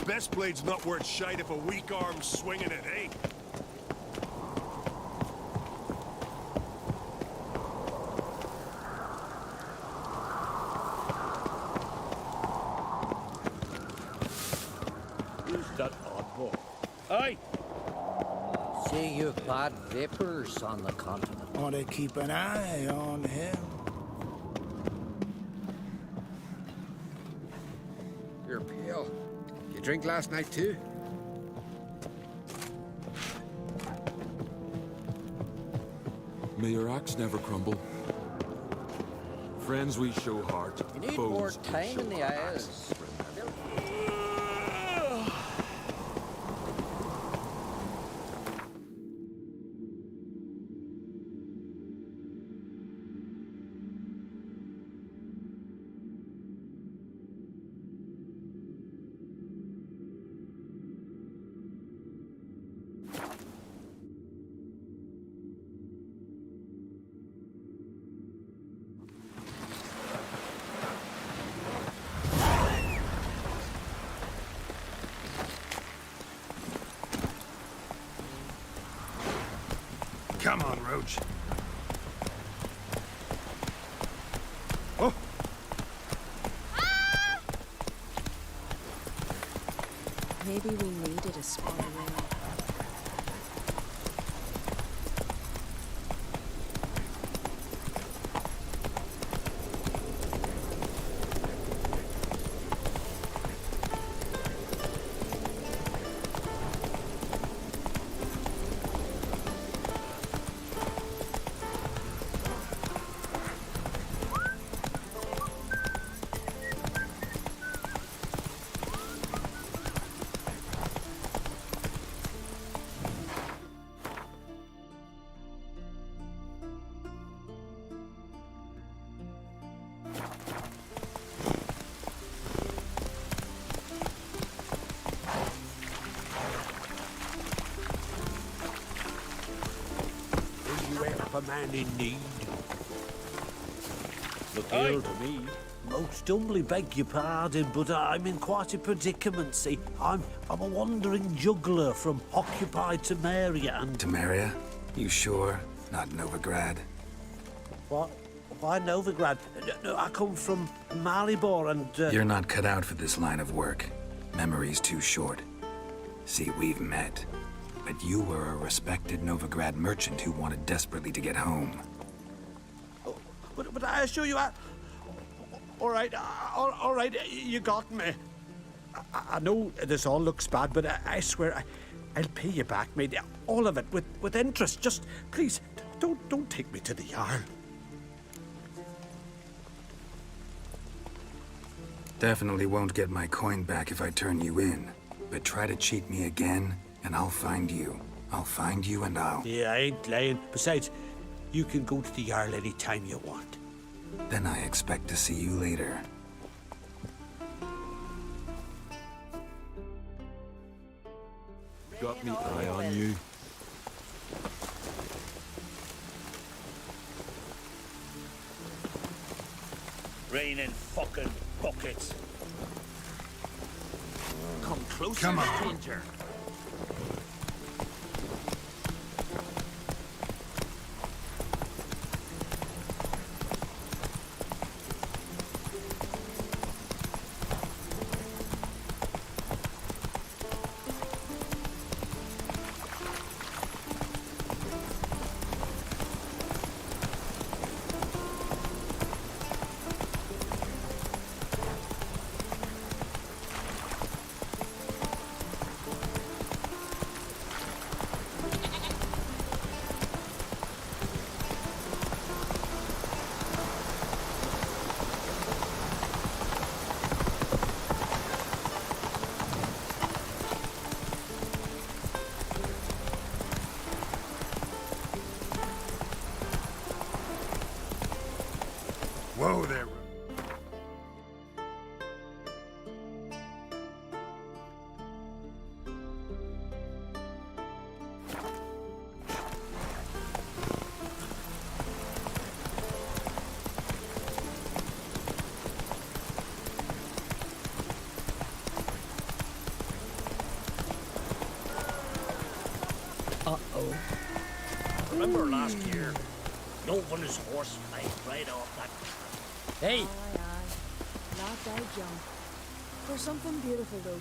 Best blade's not worth shite if a weak arm's swinging it, eh? Who's that oddball? Aye! Say you've bad vapors on the continent. Ought to keep an eye on him. drink last night too? May your axe never crumble. Friends we show heart. We need foes more we time show in the axe. Isles. Come on, Roach. Oh! Maybe we needed a squall rain. Will you help a man in need? Look ill to me. Most humbly beg your pardon, but I'm in quite a predicament, see. I'm a wandering juggler from occupied Temeria and... Temeria? You sure? Not Novigrad? What? Why Novigrad? No, I come from Maribor and... You're not cut out for this line of work. Memory's too short. See, we've met. But you were a respected Novigrad merchant who wanted desperately to get home. But I assure you, all right, you got me. I know this all looks bad, but I swear I'll pay you back, mate. All of it, with interest. Just, please, don't take me to the Jarl. Definitely won't get my coin back if I turn you in. But try to cheat me again, and I'll find you. I'll find you and I'll... Yeah, I ain't lying. Besides, you can go to the Jarl any time you want. Then I expect to see you later. Got me eye on you. Raining fucking buckets. Come closer, Come on. stranger. Whoa there. Uh-oh. Remember last year? Novan his horse flying right off that... Hey! Aye, aye. Not died young. For something beautiful, though.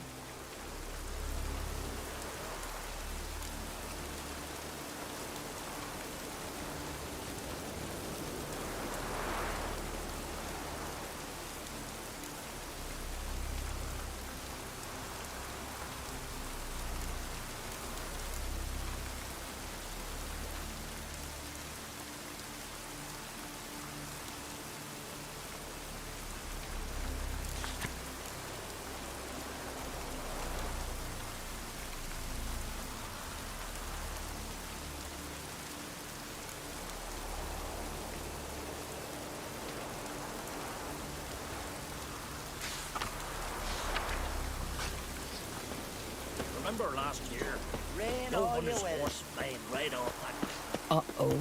remember last year? Rain No all one you is will. horse flying right off that. Uh-oh.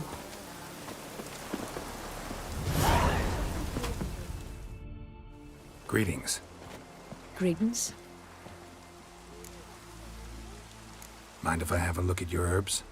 Greetings. Greetings. Mind if I have a look at your herbs?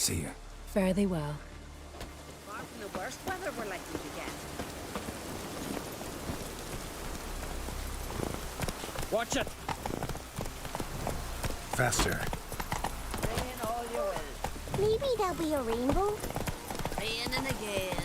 See ya. Fare thee well. Far from the worst weather we're likely to get. Watch it! Faster. Rain all you will. Maybe there'll be a rainbow. Raining again.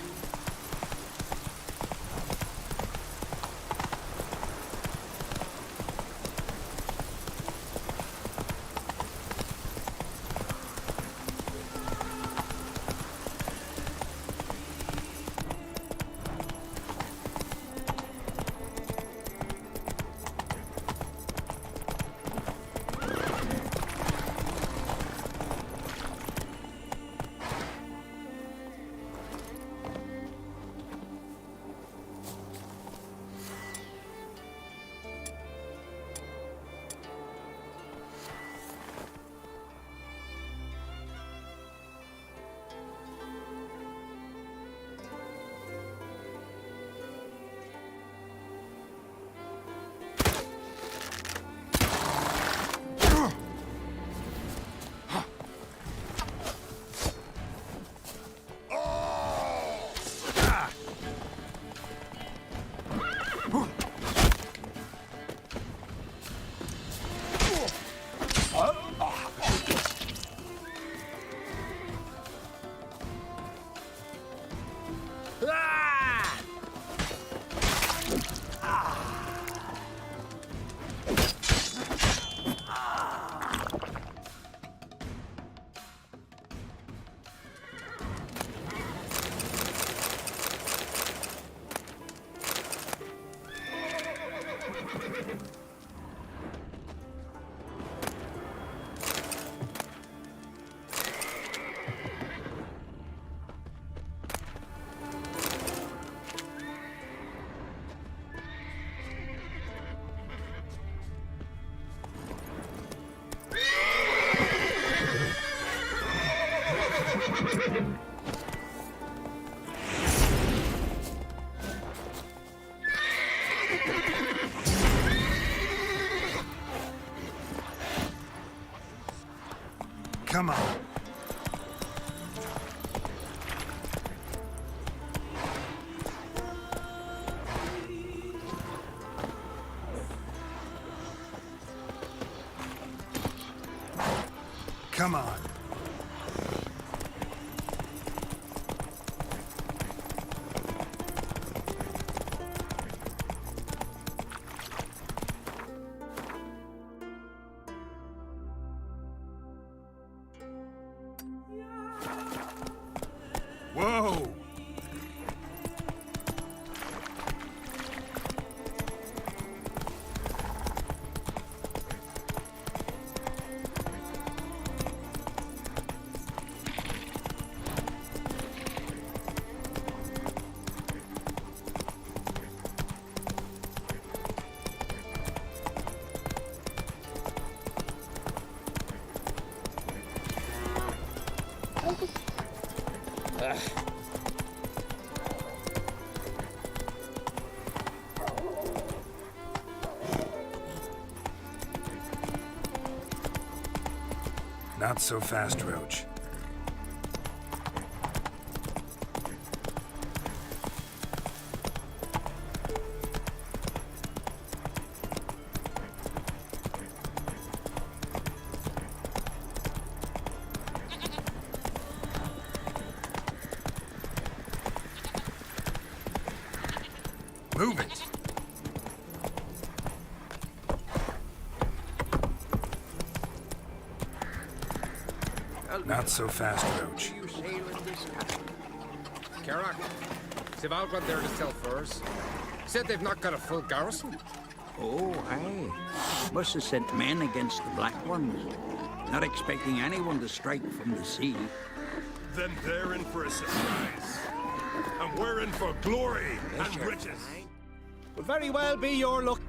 Come on. Come on. Whoa! Not so fast, Roach. Move it! Not so fast, Roach. Kerak, Sival got there to sell furs. Said they've not got a full garrison. Oh, aye. Must have sent men against the Black Ones. Not expecting anyone to strike from the sea. Then they're in for a surprise. And we're in for glory and riches. Would very well be your luck.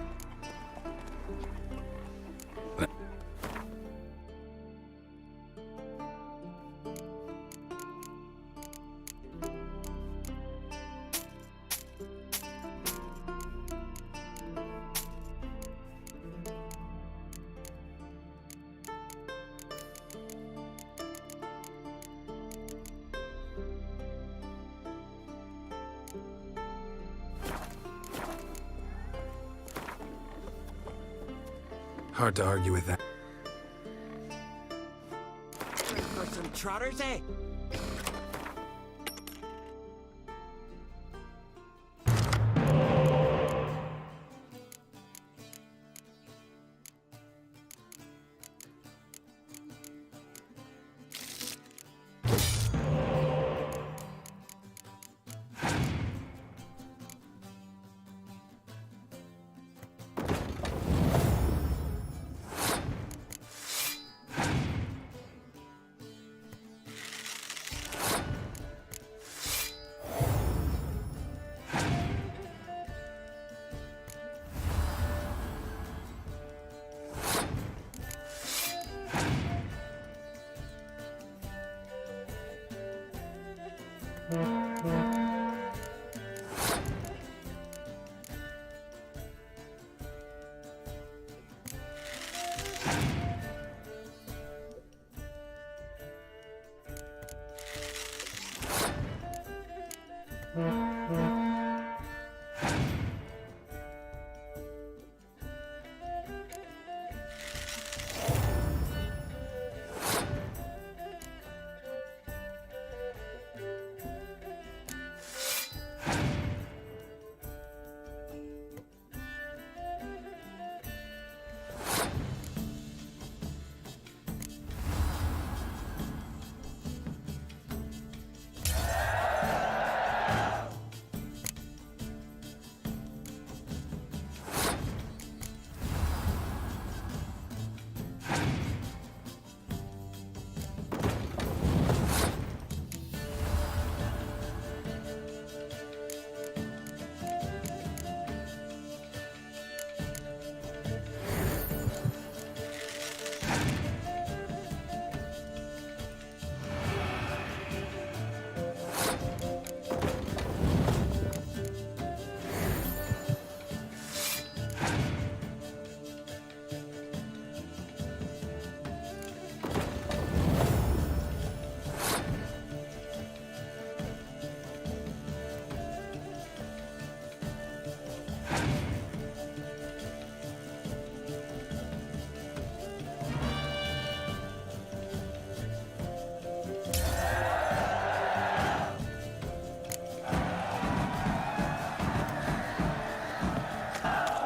Hard to argue with that. For some trotters, eh?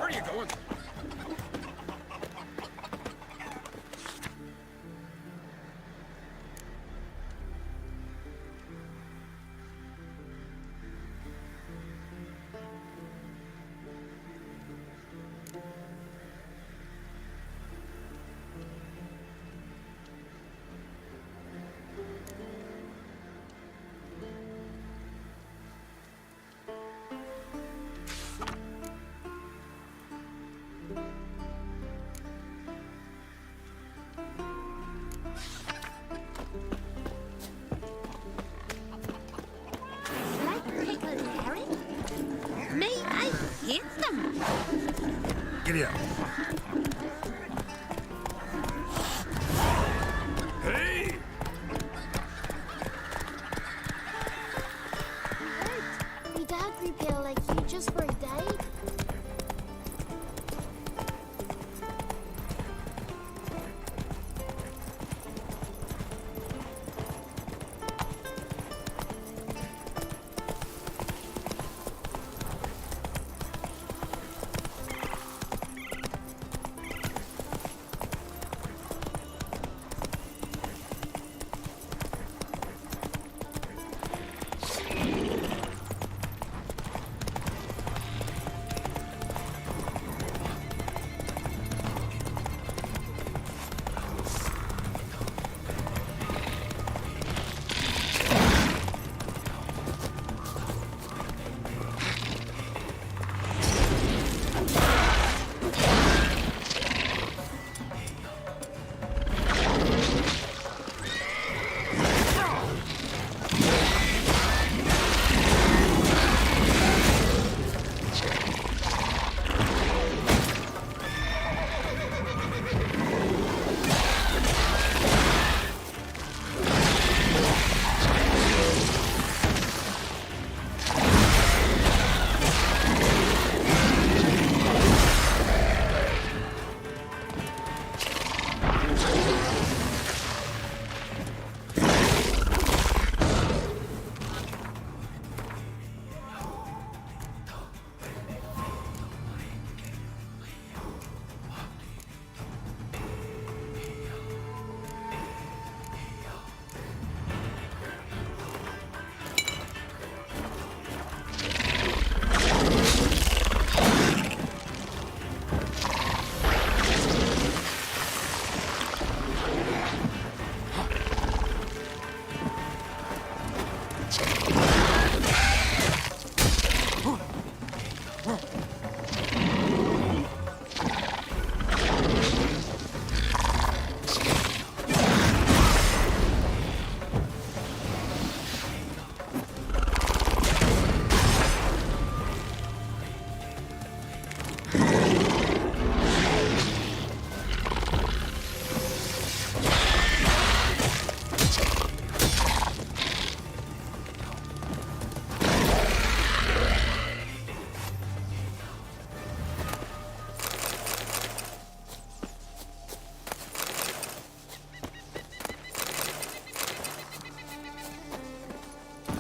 Where are you going? Me, I hate them. Giddy up. Hey! Me dad grew pale like you just where he died.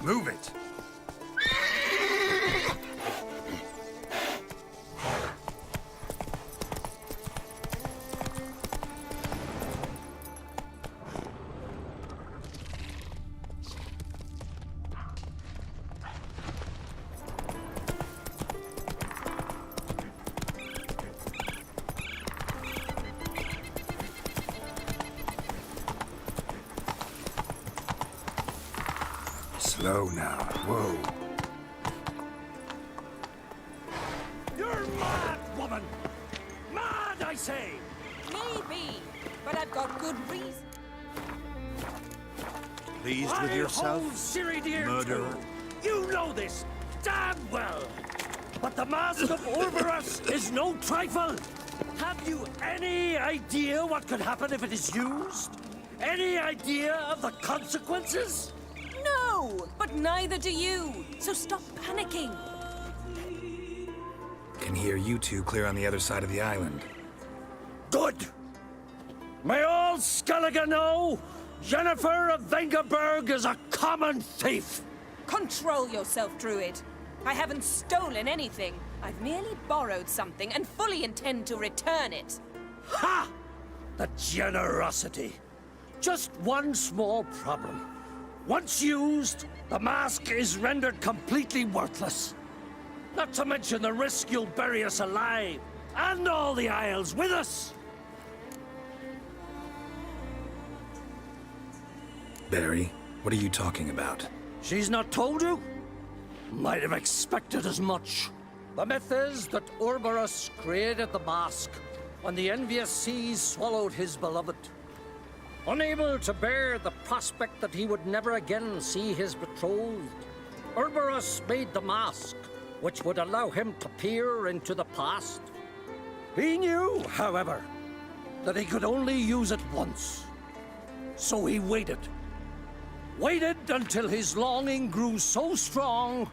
Move it! Slow now. Whoa. You're mad, woman! Mad, I say! Maybe, but I've got good reason. Pleased with yourself, hold Ciri dear murderer? too. You know this damn well. But the mask of Orberus is no trifle. Have you any idea what could happen if it is used? Any idea of the consequences? No, but neither do you. So stop panicking. Can hear you two clear on the other side of the island. Good. May all Skellige know Jennifer of Vengerberg is a common thief. Control yourself, Druid. I haven't stolen anything. I've merely borrowed something and fully intend to return it. Ha! The generosity. Just one small problem. Once used, the mask is rendered completely worthless. Not to mention the risk you'll bury us alive, and all the Isles with us. Barry, what are you talking about? She's not told you? Might have expected as much. The myth is that Ouroboros created the mask when the envious seas swallowed his beloved. Unable to bear the prospect that he would never again see his betrothed, Ouroboros made the mask, which would allow him to peer into the past. He knew, however, that he could only use it once. So he waited. Waited until his longing grew so strong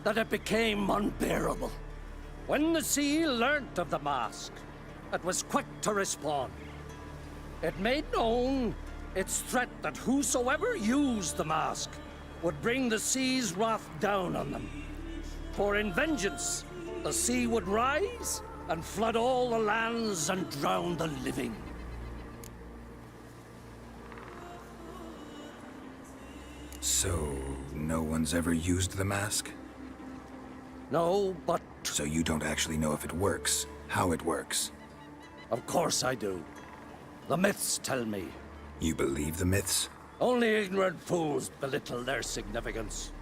that it became unbearable. When the sea learnt of the mask, it was quick to respond. It made known its threat that whosoever used the mask would bring the sea's wrath down on them. For in vengeance, the sea would rise and flood all the lands and drown the living. So, no one's ever used the mask? No, but... So you don't actually know if it works, how it works? Of course I do. The myths tell me. You believe the myths? Only ignorant fools belittle their significance.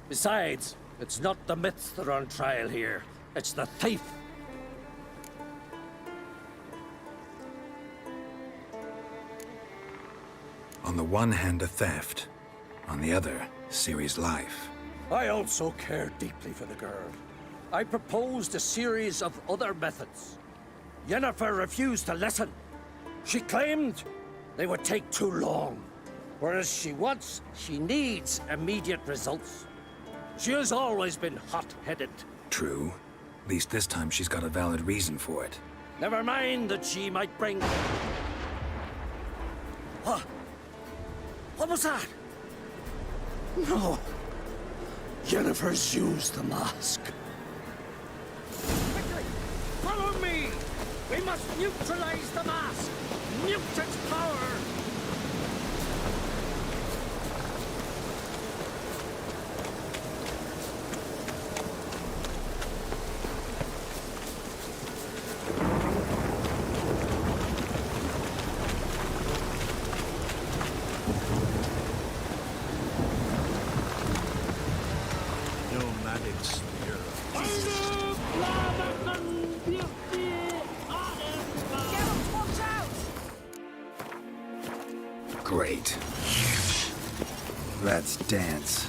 Besides, it's not the myths that are on trial here. It's the thief. On the one hand, a theft. On the other, Ciri's life. I also care deeply for the girl. I proposed a series of other methods. Yennefer refused to listen. She claimed they would take too long, whereas she needs immediate results. She has always been hot-headed. True. At least this time she's got a valid reason for it. Never mind that she might bring... What? What was that? No. Yennefer's used the mask. Quickly! Follow me! We must neutralize the mask! Mute its power! Nomadic spear. Great. Let's dance.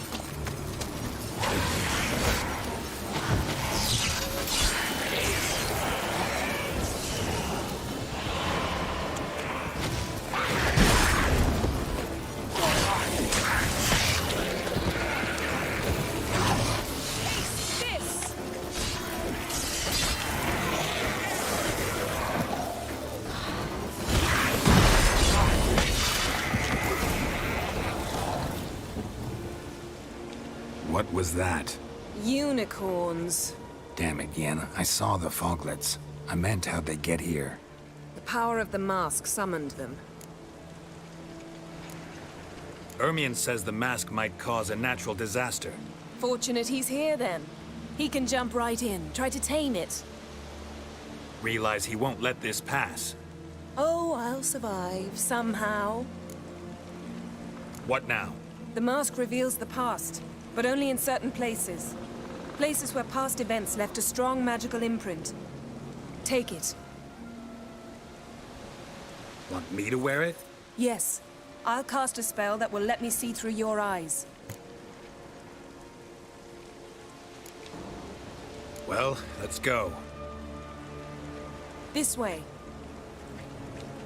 What was that? Unicorns. Damn it, Yen. I saw the foglets. I meant how'd they get here. The power of the mask summoned them. Ermion says the mask might cause a natural disaster. Fortunate he's here, then. He can jump right in, try to tame it. Realize he won't let this pass. Oh, I'll survive, somehow. What now? The mask reveals the past, but only in certain places. Places where past events left a strong magical imprint. Take it. Want me to wear it? Yes. I'll cast a spell that will let me see through your eyes. Well, let's go. This way.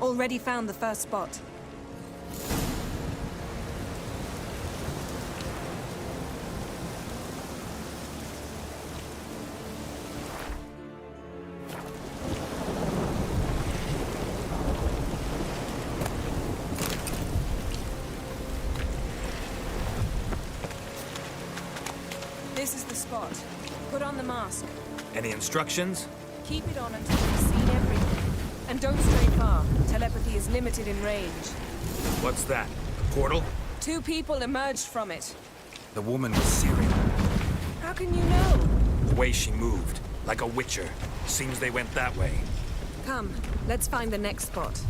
Already found the first spot. This is the spot. Put on the mask. Any instructions? Keep it on until you've seen everything. And don't stray far. Telepathy is limited in range. What's that? A portal? 2 people emerged from it. The woman was Ciri. How can you know? The way she moved, like a witcher. Seems they went that way. Come, let's find the next spot.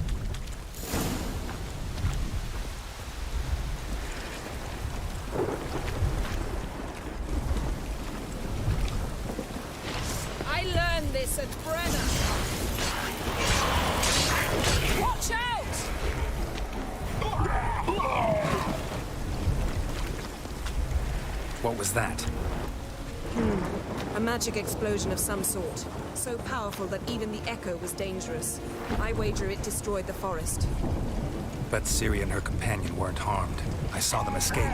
I learned this at Brenna. Watch out! What was that? A magic explosion of some sort. So powerful that even the echo was dangerous. I wager it destroyed the forest. But Ciri and her companion weren't harmed. I saw them escape.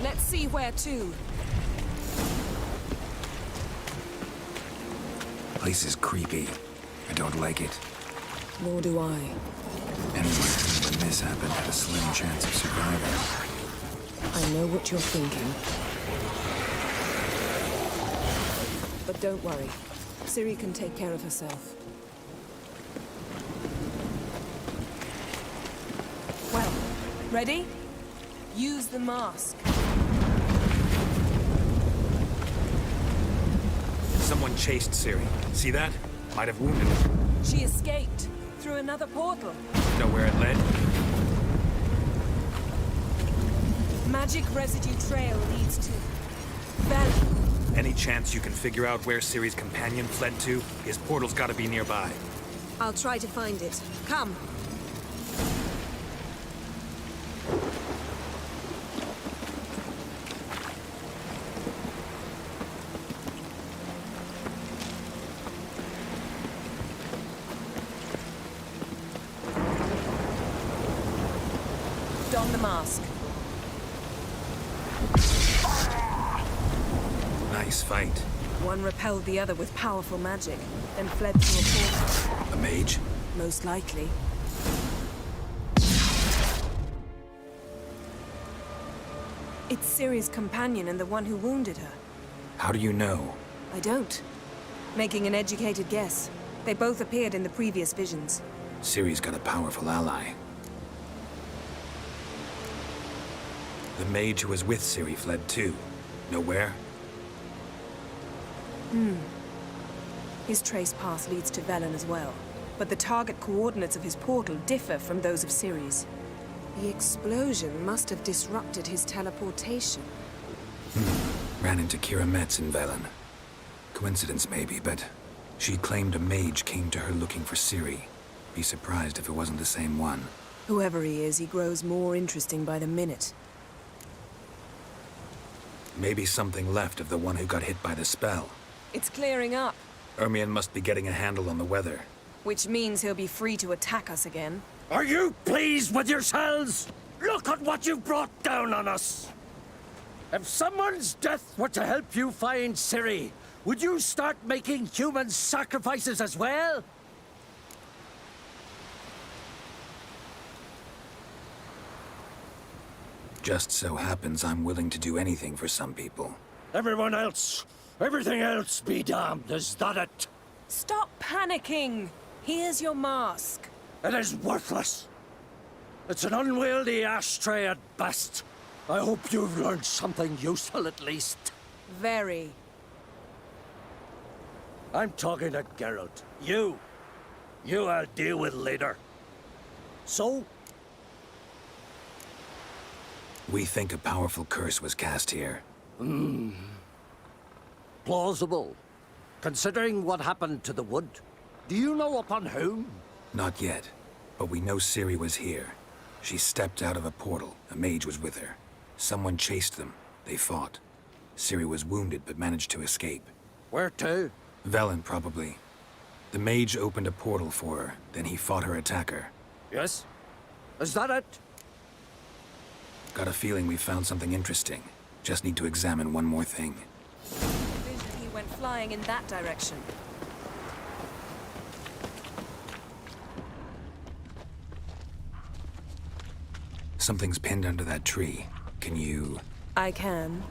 Let's see where to. Place is creepy. I don't like it. Nor do I. Anyone when this happened had a slim chance of surviving. I know what you're thinking. But don't worry. Ciri can take care of herself. Well, ready? Use the mask. Someone chased Ciri. See that? Might have wounded her. She escaped through another portal. Know where it led? Magic residue trail leads to Valley. Any chance you can figure out where Ciri's companion fled to? His portal's gotta be nearby. I'll try to find it. Come. Don the mask. Nice fight. One repelled the other with powerful magic, then fled through a portal. A mage? Most likely. It's Ciri's companion and the one who wounded her. How do you know? I don't. Making an educated guess. They both appeared in the previous visions. Ciri's got a powerful ally. The mage who was with Ciri fled too. Know where? His trace path leads to Velen as well. But the target coordinates of his portal differ from those of Ciri's. The explosion must have disrupted his teleportation. Ran into Kira Metz in Velen. Coincidence maybe, but she claimed a mage came to her looking for Ciri. Be surprised if it wasn't the same one. Whoever he is, he grows more interesting by the minute. Maybe something left of the one who got hit by the spell. It's clearing up, Ermion must be getting a handle on the weather. which means he'll be free to attack us again. Are you pleased with yourselves? Look at what you've brought down on us! If someone's death were to help you find Ciri, would you start making human sacrifices as well? Just so happens I'm willing to do anything for some people. Everyone else, everything else be damned, is that it? Stop panicking! Here's your mask. It is worthless. It's an unwieldy ashtray at best. I hope you've learned something useful at least. Very. I'm talking to Geralt. You I'll deal with later. So? We think a powerful curse was cast here. Plausible. Considering what happened to the wood. Do you know upon whom? Not yet, but we know Ciri was here. She stepped out of a portal. A mage was with her. Someone chased them. They fought. Ciri was wounded but managed to escape. Where to? Velen, probably. The mage opened a portal for her, then he fought her attacker. Yes? Is that it? Got a feeling we found something interesting. Just need to examine one more thing. Vision he went flying in that direction. Something's pinned under that tree. Can you... I can.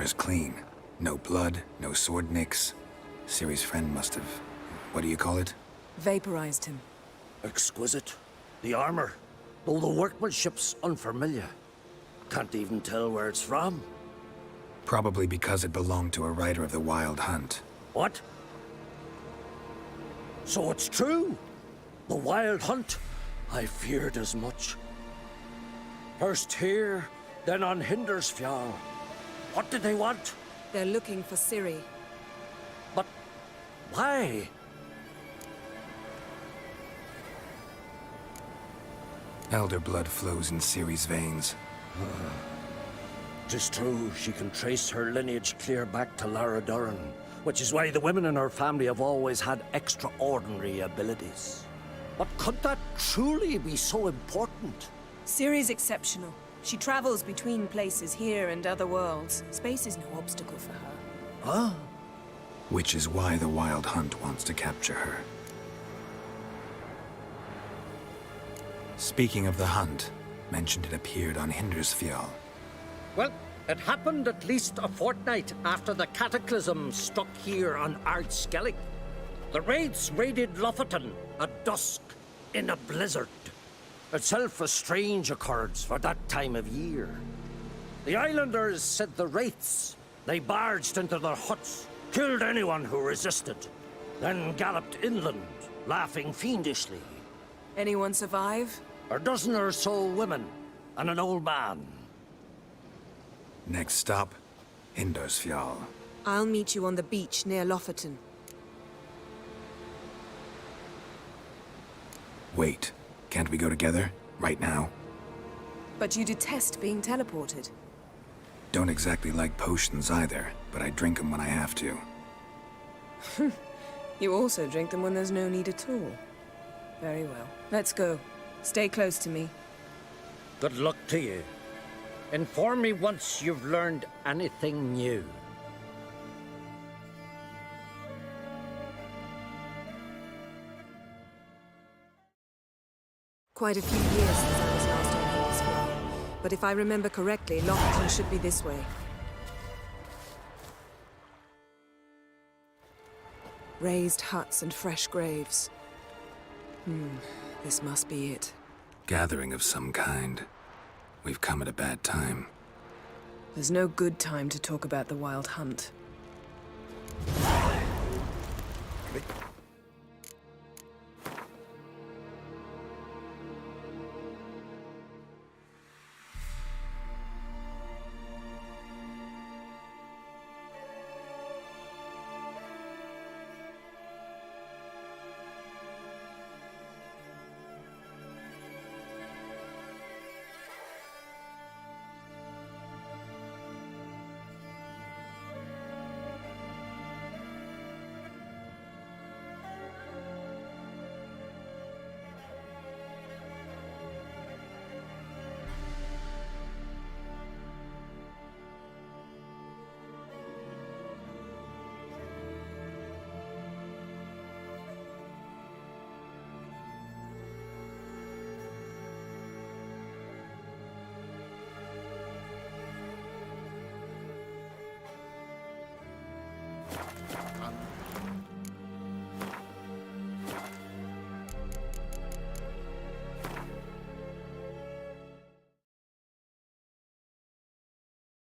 armor's clean. No blood, no sword nicks. Ciri's friend must have... what do you call it? Vaporized him. Exquisite. The armor, though the workmanship's unfamiliar. Can't even tell where it's from. Probably because it belonged to a rider of the Wild Hunt. What? So it's true? The Wild Hunt? I feared as much. First here, then on Hindersfjall. What did they want? They're looking for Ciri. But why? Elder blood flows in Ciri's veins. Tis true, she can trace her lineage clear back to Lara Duran, which is why the women in her family have always had extraordinary abilities. But could that truly be so important? Ciri's exceptional. She travels between places here and other worlds. Space is no obstacle for her. Huh? Which is why the Wild Hunt wants to capture her. Speaking of the hunt, mentioned it appeared on Hindersfjall. Well, it happened at least a fortnight after the cataclysm struck here on Ardskellig. The raids raided Lofoten at dusk in a blizzard. Itself a strange occurrence for that time of year. The islanders said the wraiths. They barged into their huts, killed anyone who resisted, then galloped inland, laughing fiendishly. Anyone survive? A dozen or so women, and an old man. Next stop, Hindersfjall. I'll meet you on the beach near Lofoten. Wait, can't we go together? Right now? But you detest being teleported. Don't exactly like potions either, but I drink them when I have to. You also drink them when there's no need at all. Very well. Let's go. Stay close to me. Good luck to you. Inform me once you've learned anything new. Quite a few years since I was last on Hindersfjall. But if I remember correctly, Lofoten should be this way. Raised huts and fresh graves. This must be it. Gathering of some kind. We've come at a bad time. There's no good time to talk about the Wild Hunt.